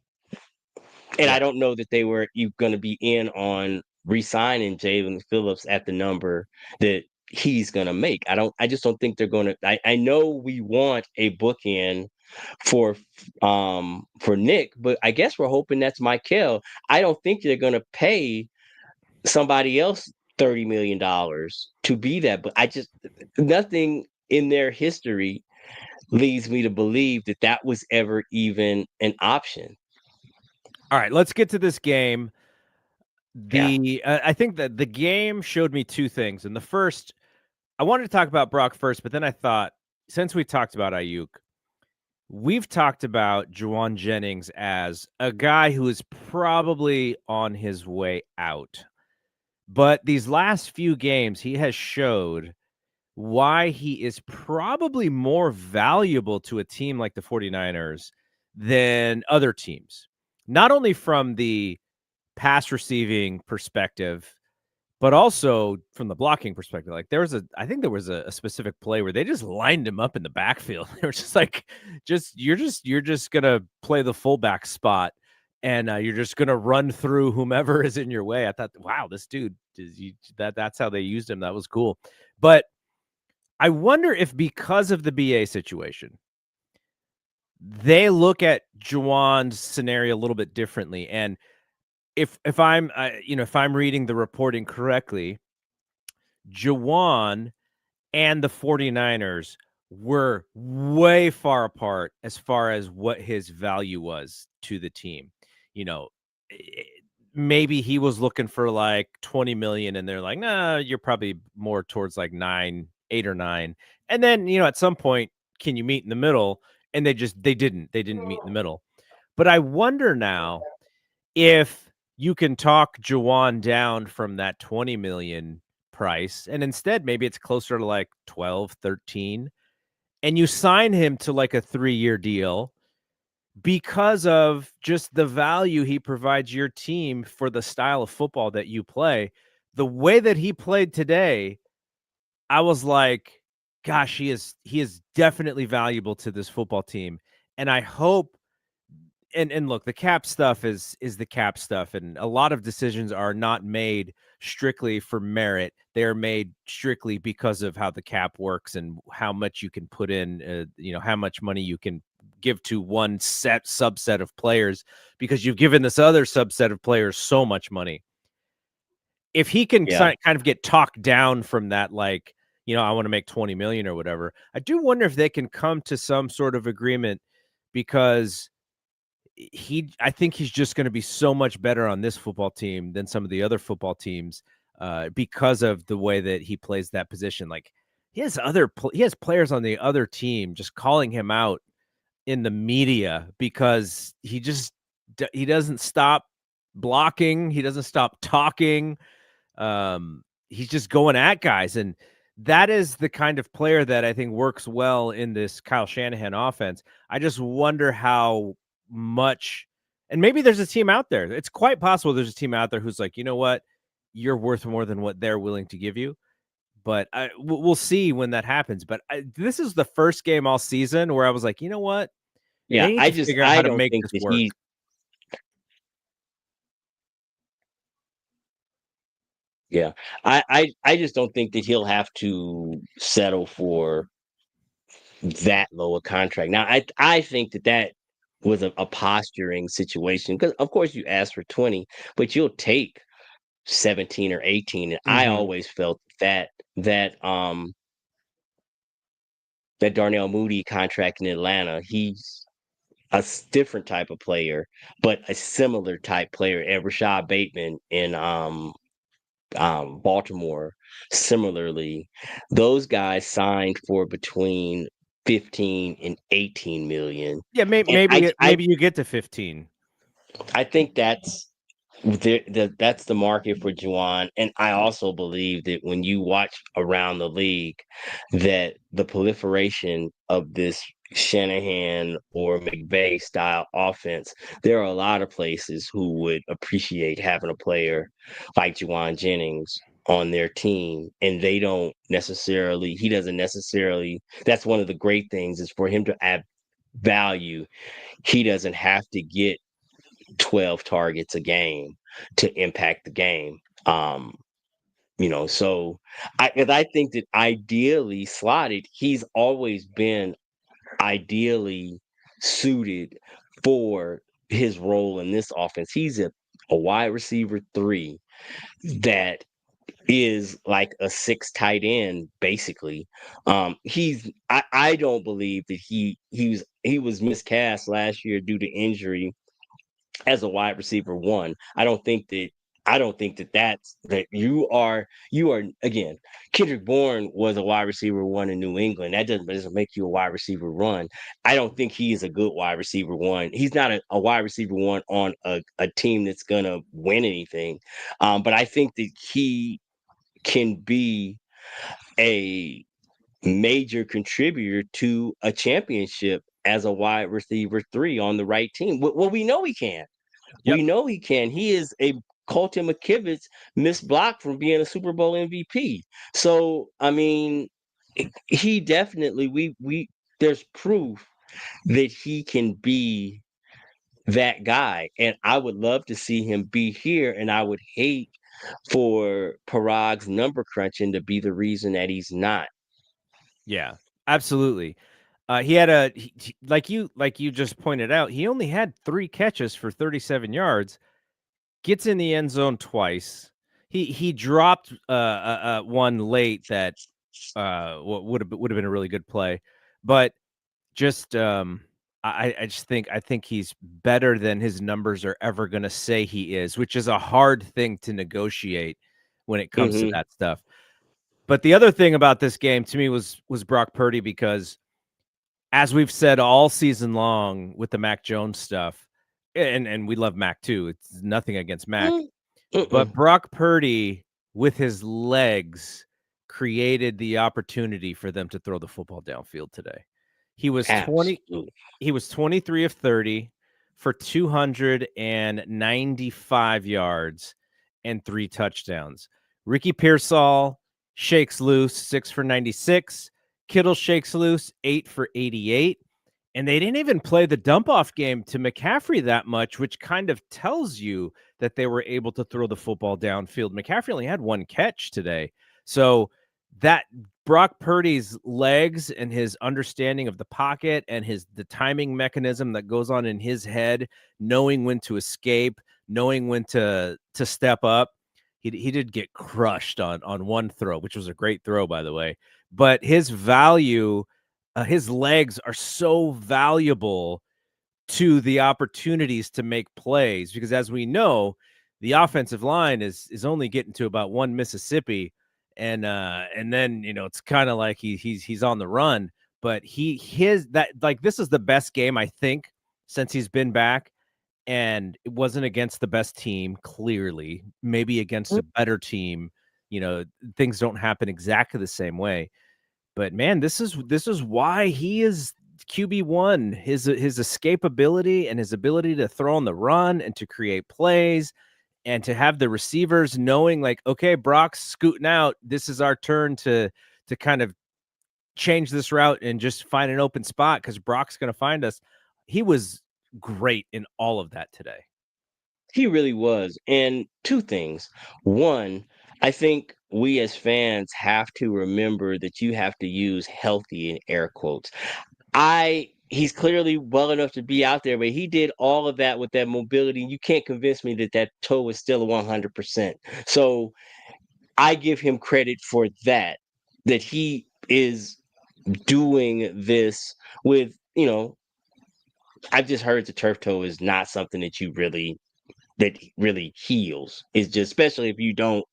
And Yeah. I don't know that they were going to be in on re-signing Jalen Phillips at the number that he's going to make. I just don't think they're going to. I know we want a bookend for for Nick, but I guess we're hoping that's Michael. I don't think they're going to pay somebody else $30 million to be that. But I just nothing in their history leads me to believe that that was ever even an option. All right, let's get to this game. Yeah. I think that the game showed me 2 things, and the first I wanted to talk about Brock first, but then I thought, since we talked about Ayuk, we've talked about Jauan Jennings as a guy who is probably on his way out. But these last few games, he has showed why he is probably more valuable to a team like the 49ers than other teams. Not only from the pass receiving perspective, but also from the blocking perspective. Like I think there was a specific play where they just lined him up in the backfield. They were just like, you're just gonna play the fullback spot, and you're just gonna run through whomever is in your way. I thought, wow, this dude that's how they used him. That was cool. But I wonder if because of the BA situation, they look at Juwan's scenario a little bit differently. And if I'm if I'm reading the reporting correctly, Jauan and the 49ers were way far apart as far as what his value was to the team. You know, eh, maybe he was looking for like 20 million and they're like, "Nah, you're probably more towards like 9, 8 or 9." And then, at some point, can you meet in the middle? And they didn't meet in the middle. But I wonder now if you can talk Jawan down from that 20 million price, and instead maybe it's closer to like 12, 13, and you sign him to like a 3-year deal because of just the value he provides your team for the style of football that you play. The way that he played today, I was like, gosh, he is definitely valuable to this football team. And I hope and look, the cap stuff is the cap stuff, and a lot of decisions are not made strictly for merit. They are made strictly because of how the cap works and how much you can put in, how much money you can give to one subset of players because you've given this other subset of players so much money. If he can Yeah. kind of get talked down from that, like, I want to make 20 million or whatever, I do wonder if they can come to some sort of agreement because I think he's just going to be so much better on this football team than some of the other football teams because of the way that he plays that position. Like he has players on the other team just calling him out in the media because he doesn't stop blocking, he doesn't stop talking. He's just going at guys, and that is the kind of player that I think works well in this Kyle Shanahan offense. I just wonder how much, and maybe there's a team out there. It's quite possible there's a team out there who's like, you know what, you're worth more than what they're willing to give you. But we'll see when that happens. But this is the first game all season where I was like, you know what, Yeah, they need to figure out I how to don't make think this that work. yeah. I just don't think that he'll have to settle for that low a contract. Now, I think that was a posturing situation because, of course, you asked for 20, but you'll take 17 or 18. And I Hmm. always felt that that Darnell Mooney contract in Atlanta, he's different type of player, but a similar type player. And Rashad Bateman in Baltimore, similarly, those guys signed for between 15 and 18 million. Yeah, And maybe you get to 15. I think that's the market for Juwan. And I also believe that when you watch around the league, that the proliferation of this Shanahan or McVay style offense, there are a lot of places who would appreciate having a player like Jauan Jennings on their team. And he doesn't necessarily, that's one of the great things is for him to add value. He doesn't have to get 12 targets a game to impact the game. So I think that ideally slotted, he's always been ideally suited for his role in this offense. He's a wide receiver 3 that is like a 6 tight end basically. I don't believe that he was miscast last year due to injury as a wide receiver 1. I don't think that that's that you are again. Kendrick Bourne was a wide receiver 1 in New England. That doesn't make you a wide receiver 1. I don't think he is a good wide receiver 1. He's not a wide receiver 1 on a team that's gonna win anything. But I think that he can be a major contributor to a championship as a wide receiver 3 on the right team. Well, we know he can. Yep. We know he can. He is a Colton McKivitz missed block from being a Super Bowl MVP. So I mean, he definitely we there's proof that he can be that guy, and I would love to see him be here. And I would hate for Parag's number crunching to be the reason that he's not. Yeah, absolutely. He had like you just pointed out, he only had 3 catches for 37 yards, gets in the end zone twice. He dropped one late that would have been a really good play, but just I think he's better than his numbers are ever going to say he is, which is a hard thing to negotiate when it comes to Hmm. that stuff. But the other thing about this game to me was Brock Purdy, because as we've said all season long with the Mac Jones stuff, and we love Mac too. It's nothing against Mac, Mm-mm. but Brock Purdy with his legs created the opportunity for them to throw the football downfield today. He was 23 of 30 for 295 yards and 3 touchdowns. Ricky Pearsall shakes loose 6 for 96. Kittle shakes loose 8 for 88. And they didn't even play the dump off game to McCaffrey that much, which kind of tells you that they were able to throw the football downfield. McCaffrey only had 1 catch today. So that Brock Purdy's legs and his understanding of the pocket and the timing mechanism that goes on in his head, knowing when to escape, knowing when to step up. He did get crushed on one throw, which was a great throw, by the way. But his value, his legs are so valuable to the opportunities to make plays, because as we know, the offensive line is only getting to about 1 Mississippi, and then it's kind of like he's on the run. But this is the best game I think since he's been back, and it wasn't against the best team. Clearly, maybe against a better team, things don't happen exactly the same way. But man, this is why he is QB1. His escapability and his ability to throw on the run and to create plays and to have the receivers knowing, like, okay, Brock's scooting out. This is our turn to kind of change this route and just find an open spot because Brock's going to find us. He was great in all of that today. He really was. And 2 things. One, I think we as fans have to remember that you have to use healthy in air quotes. He's clearly well enough to be out there, but he did all of that with that mobility. You can't convince me that toe is still 100%. So I give him credit for that he is doing this with, I've just heard the turf toe is not something that really heals. It's just, especially if you don't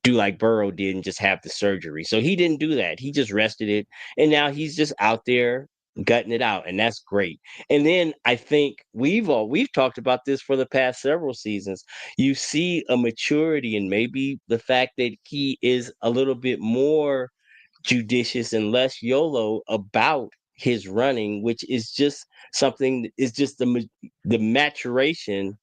do like Burrow did and just have the surgery. So he didn't do that. He just rested it. And now he's just out there gutting it out. And that's great. And then I think we've talked about this for the past several seasons. You see a maturity and maybe the fact that he is a little bit more judicious and less YOLO about his running, which is just something, is just the maturation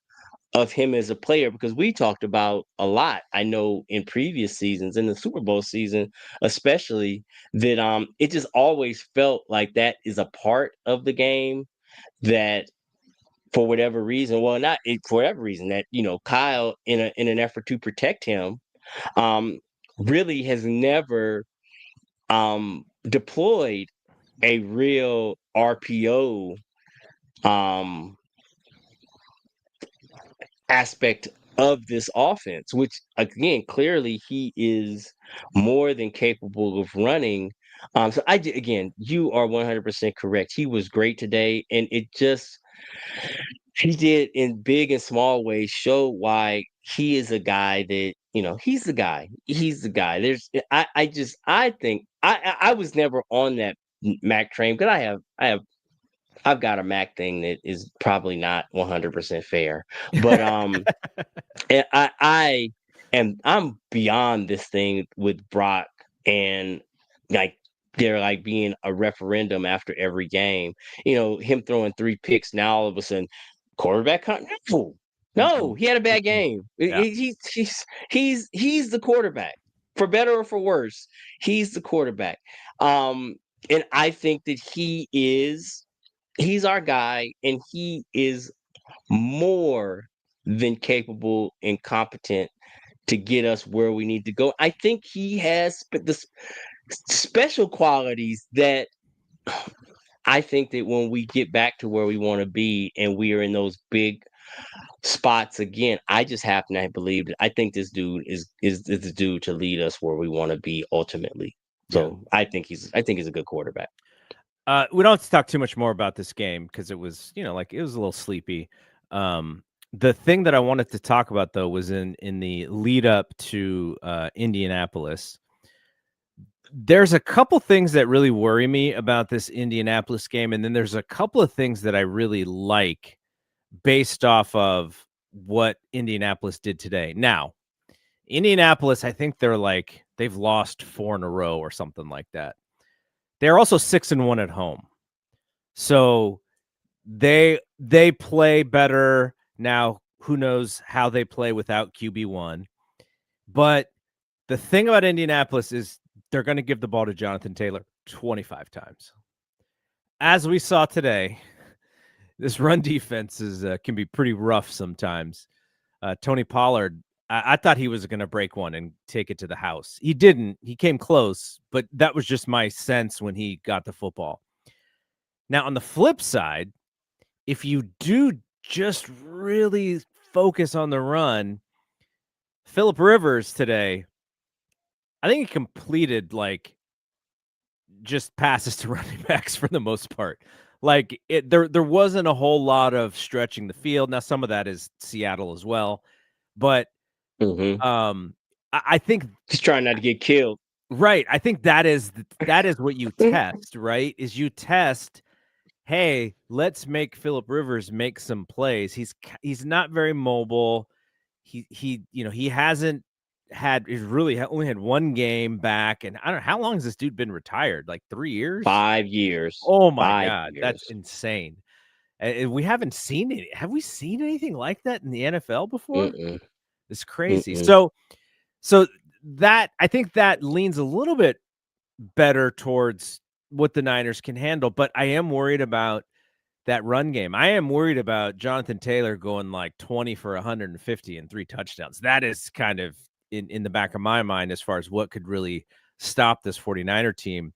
of him as a player, because we talked about a lot, I know, in previous seasons, in the Super Bowl season especially, that it just always felt like that is a part of the game that for whatever reason, well, not for whatever reason, that Kyle, in an effort to protect him, really has never deployed a real RPO aspect of this offense, which again, clearly he is more than capable of running. So again, you are 100% correct. He was great today, and he did in big and small ways show why he is a guy that he's the guy. He's the guy. I think I was never on that Mac train, because I've got a Mac thing that is probably not 100% fair, but and I'm beyond this thing with Brock, and like they're like being a referendum after every game. Him throwing 3 picks, now all of a sudden quarterback no, he had a bad game. Yeah. He's the quarterback, for better or for worse. He's the quarterback. And I think that he's our guy, and he is more than capable and competent to get us where we need to go. I think he has the special qualities that I think that when we get back to where we want to be and we are in those big spots again, I just happen to believe that I think this dude is the dude to lead us where we want to be ultimately. So yeah. I think he's a good quarterback. We don't have to talk too much more about this game because it was, it was a little sleepy. The thing that I wanted to talk about, though, was in the lead up to Indianapolis. There's a couple things that really worry me about this Indianapolis game, and then there's a couple of things that I really like based off of what Indianapolis did today. Now, Indianapolis, I think they've lost 4 in a row or something like that. They're also 6-1 at home. So they play better now. Who knows how they play without QB1? But the thing about Indianapolis is they're going to give the ball to Jonathan Taylor 25 times. As we saw today, this run defense can be pretty rough sometimes. Tony Pollard, I thought he was going to break one and take it to the house. He didn't. He came close, but that was just my sense when he got the football. Now, on the flip side, if you do just really focus on the run, Phillip Rivers today, I think he completed just passes to running backs for the most part. There wasn't a whole lot of stretching the field. Now, some of that is Seattle as well, but Mm-hmm. I think Just trying not to get killed. right. I think that is what you test, right? Is you test, hey, let's make Phillip Rivers make some plays. He's not very mobile. He hasn't he's really only had one game back, and I don't know how long has this dude been retired? Like 3 years? 5 years. Oh my 5 god, that's years. insane. And we haven't seen it. Have we seen anything like that in the NFL before? Mm-mm. It's crazy. Mm-mm. So that I think that leans a little bit better towards what the Niners can handle, but I am worried about that run game. I am worried about Jonathan Taylor going like 20 for 150 and 3 touchdowns. That is kind of in the back of my mind as far as what could really stop this 49er team.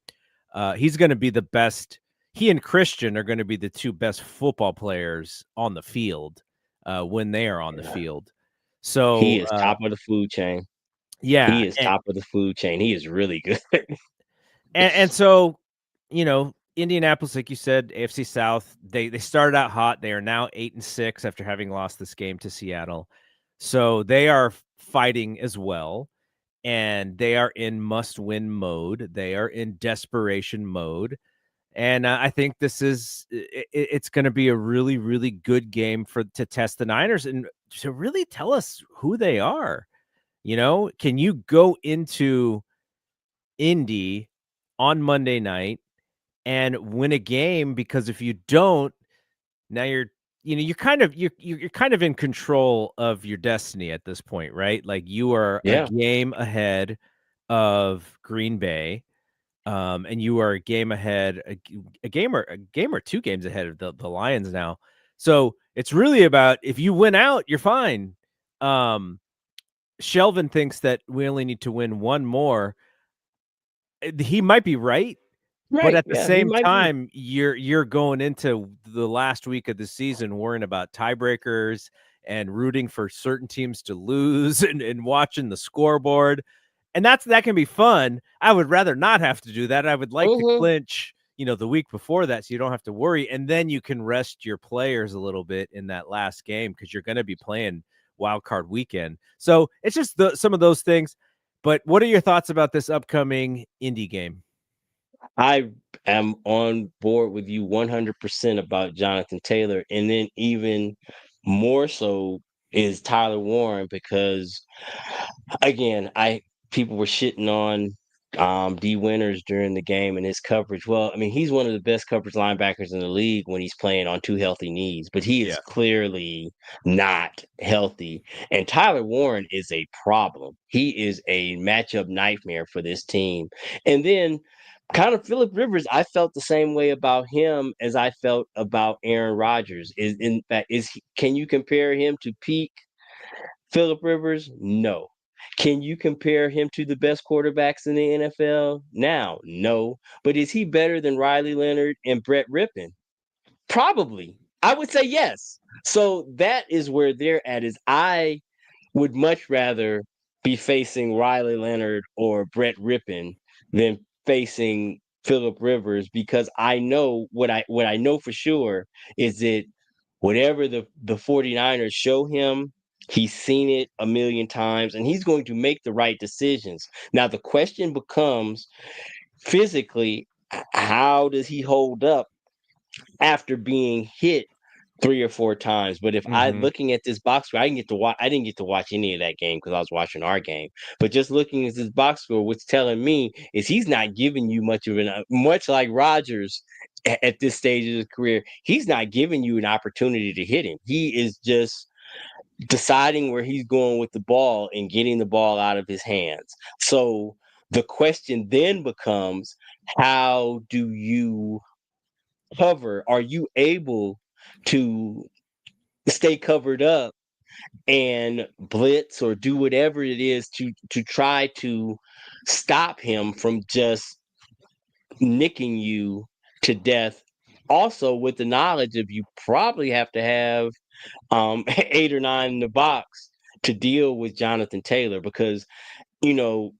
He's going to be the best. He and Christian are going to be the 2 best football players on the field when they are on the Yeah. field. He So, is top of the food chain. yeah. He is top of the food chain. He is really good. And so, Indianapolis, like you said, AFC South, they started out hot. They are now 8-6 after having lost this game to Seattle. So they are fighting as well, and they are in must-win mode. They are in desperation mode, and I think this is it's going to be a really, really good game to test the Niners and to really tell us who they are. Can you go into Indy on Monday night and win a game? Because if you don't, now you're kind of in control of your destiny at this point, right? Like you are a Yeah. game ahead of Green Bay, and you are a game ahead, a game or 2 games ahead of the Lions now. So it's really about if you win out, you're fine. Um, Shelvin thinks that we only need to win one more. He might be right. But Right. at the Yeah, he same might be. time, you're going into the last week of the season worrying about tiebreakers and rooting for certain teams to lose and watching the scoreboard. And that can be fun. I would rather not have to do that. I would like to Mhm. clinch, the week before that so you don't have to worry. And then you can rest your players a little bit in that last game because you're going to be playing wild card weekend. So it's just some of those things. But what are your thoughts about this upcoming indie game? I am on board with you 100% about Jonathan Taylor, and then even more so is Tyler Warren because again, I people were shitting on D Winters during the game and his coverage. Well, I mean, he's one of the best coverage linebackers in the league when he's playing on 2 healthy knees, but he is Yeah. clearly not healthy. And Tyler Warren is a problem. He is a matchup nightmare for this team. And then kind of Philip Rivers, I felt the same way about him as I felt about Aaron Rodgers. Is in fact can you compare him to peak Philip Rivers? No. Can you compare him to the best quarterbacks in the NFL? Now, no. But is he better than Riley Leonard and Brett Rippon? Probably. I would say yes. So that is where they're at. Is I would much rather be facing Riley Leonard or Brett Rippon than facing Philip Rivers because I know what I know for sure is that whatever the 49ers show him, he's seen it a million times and he's going to make the right decisions. Now the question becomes physically, how does he hold up after being hit 3 or 4 times. But if I Mhm. looking at this box score, I didn't get to watch. I didn't get to watch any of that game because I was watching our game. But just looking at this box score, what's telling me is he's not giving you much of much like Rodgers at this stage of his career. He's not giving you an opportunity to hit him. He is just deciding where he's going with the ball and getting the ball out of his hands. So the question then becomes, how do you cover? Are you able to stay covered up and blitz or do whatever it is to try to stop him from just nicking you to death? Also, with the knowledge of you probably have to have 8 or 9 in the box to deal with Jonathan Taylor because you know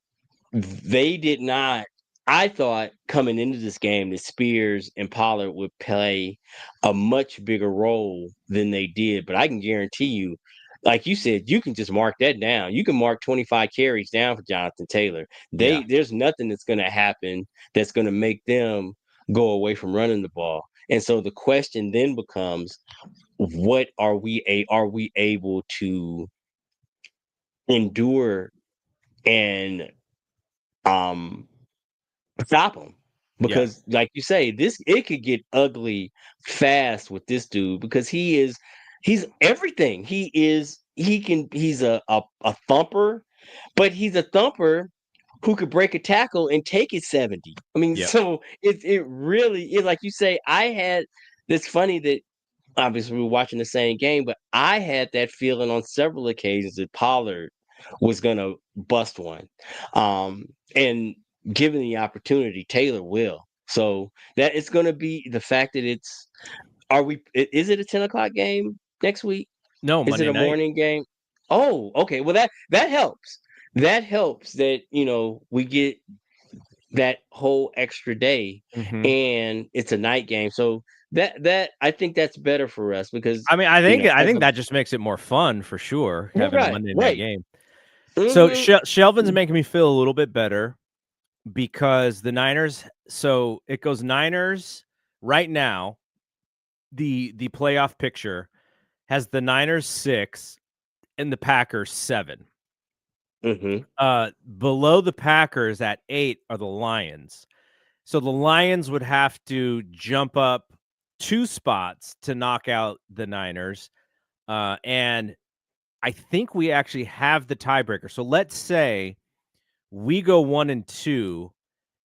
they did not. I thought coming into this game that Spears and Pollard would play a much bigger role than they did, but I can guarantee you, like you said, you can just mark that down. You can mark 25 carries down for Jonathan Taylor. Yeah. There's nothing that's going to happen that's going to make them go away from running the ball. And so the question then becomes, what are we able to endure and um stop him? Yeah. Because like you say, this it could get ugly fast with this dude because he's everything. He's a thumper, but he's a thumper who could break a tackle and take it 70. I mean, Yep. so it really is like you say, I had it's funny that obviously we were watching the same game, but I had that feeling on several occasions that Pollard was gonna bust one. And given the opportunity, Taylor will. So that it's gonna be the fact that is it a 10 o'clock game next week? No, Is it Monday a night. morning game? Oh, okay. Well that helps. That helps that, we get that whole extra day Mhm. and it's a night game. So that I think that's better for us because I mean, I as think a that just makes it more fun for sure, having a right, Monday night right. game. So Mhm. Shelvin's making me feel a little bit better because the Niners. So it goes Niners right now. The playoff picture has the Niners 6 and the Packers 7. Mhm. Below the Packers at 8 are the Lions. So the Lions would have to jump up 2 spots to knock out the Niners. And I think we actually have the tiebreaker. So let's say we go 1 and 2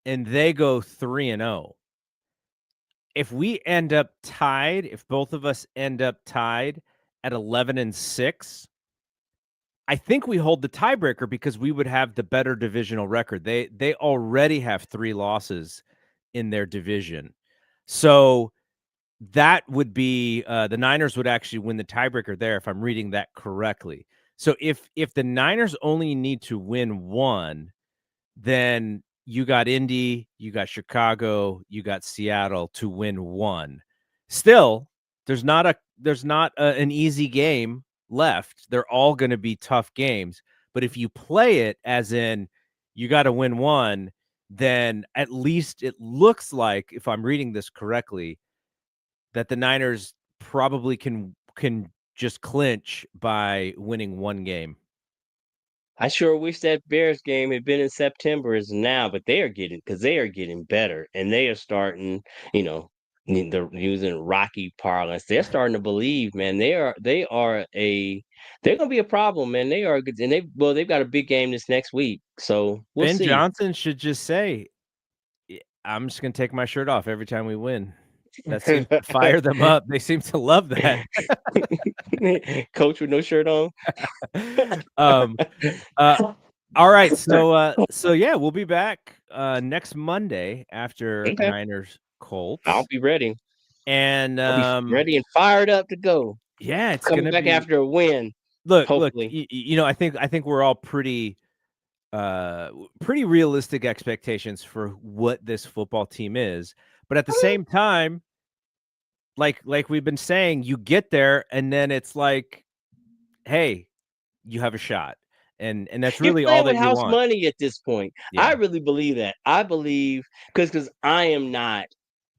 and they go 3 and 0. If we end up tied, if both of us end up tied at 11 and 6, I think we hold the tiebreaker because we would have the better divisional record. They already have 3 losses in their division. So that would be, the Niners would actually win the tiebreaker there if I'm reading that correctly. So if the Niners only need to win 1, then you got Indy, you got Chicago, you got Seattle to win 1. Still, there's not an easy game left. They're all gonna be tough games, but if you play it as in you gotta win 1, then at least it looks like, if I'm reading this correctly, that the Niners probably can just clinch by winning 1 game. I sure wish that Bears game had been in September as now, but they are getting better and they are starting, they're using Rocky parlance. They're starting to believe, man. They're gonna be a problem, man. They are good and they've got a big game this next week. So we'll Ben see. Johnson should just say, I'm just gonna take my shirt off every time we win. That seems to fire them up. They seem to love that. Coach with no shirt on. Um, uh, all right, so yeah, we'll be back, next Monday after Okay. Niners I'll Colts, be ready. and, I'll be ready and fired up to go. yeah, it's Coming gonna back be. after a win, Look, hopefully. I think we're all pretty realistic expectations for what this football team is, but at the same time, like we've been saying, you get there and then it's like, hey, you have a shot, and that's You're really all playing with that you house want. money at this point. I Yeah. really believe that. I believe because I am not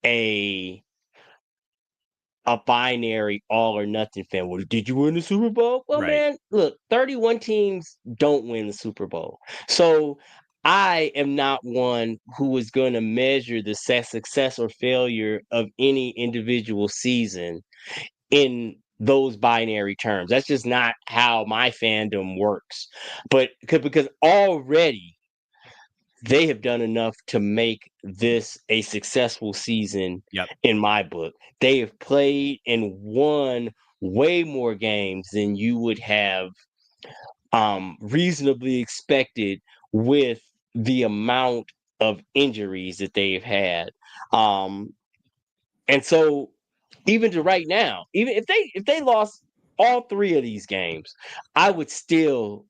a a binary all or nothing fan. Well, did you win the Super Bowl? Well, Right. man, look, 31 teams don't win the Super Bowl. So I am not one who is going to measure the success or failure of any individual season in those binary terms. That's just not how my fandom works. But because already they have done enough to make this a successful season Yep. in my book. They have played and won way more games than you would have reasonably expected with the amount of injuries that they've had. Um, and so even to right now, even if they lost all three of these games, I would still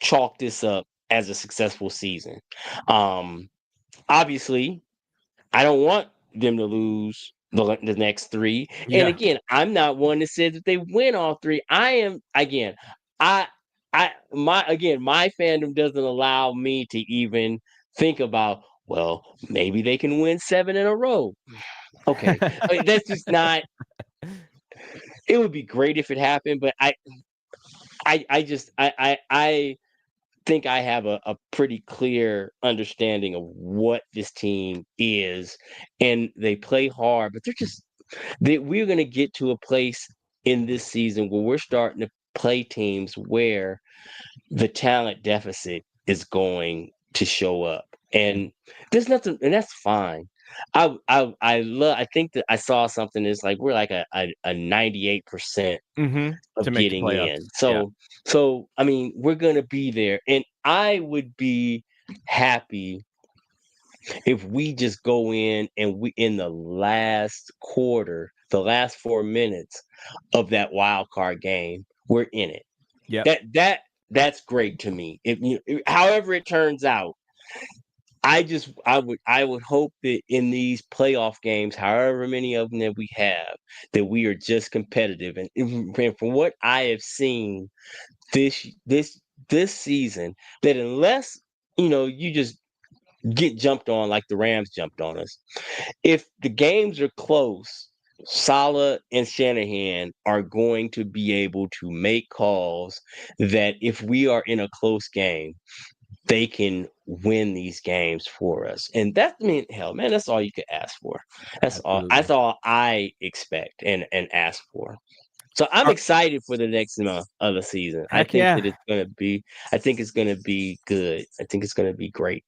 chalk this up as a successful season. Um, Obviously, I don't want them to lose the next three. And Yeah. again, I'm not one that says that they win all three. I am again, I my fandom doesn't allow me to even think about, well, maybe they can win 7 in a row. Okay. I mean, that's just not. It would be great if it happened, but I just I think I have a pretty clear understanding of what this team is, and they play hard, but we're going to get to a place in this season where we're starting to play teams where the talent deficit is going to show up, and there's nothing, and that's fine. I think that I saw something that's like we're like a 98% To of make the getting playoffs. in. Yeah. So I mean, we're gonna be there, and I would be happy if we just go in and we in the last quarter, the last 4 minutes of that wild card game, we're in it. Yep. That's great to me. However it turns out, I would hope that in these playoff games, however many of them that we have, that we are just competitive. And from what I have seen this this this season, that unless you just get jumped on like the Rams jumped on us, if the games are close, Saleh and Shanahan are going to be able to make calls that if we are in a close game, they can win these games for us. And that, I mean, hell, man, that's all you could ask for. That's all. Absolutely. That's all I expect and ask for. So I'm Ar excited for the next month of the season. I Heck think yeah. that it's gonna be. I think it's gonna be good. I think it's gonna be great.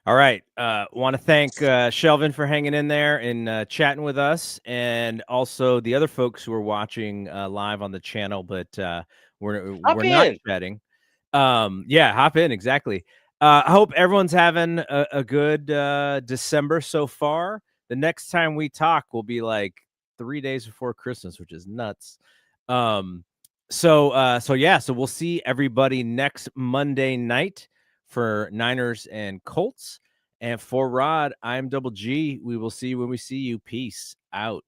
All right. Want to thank Shelvin for hanging in there and chatting with us, and also the other folks who are watching live on the channel, but Hop we're not in. chatting. Yeah, hop in exactly. I hope everyone's having a good December so far. The next time we talk will be like 3 days before Christmas, which is nuts. So yeah, so we'll see everybody next Monday night for Niners and Colts. And for Rod, I'm Double G. We will see you when we see you. Peace out.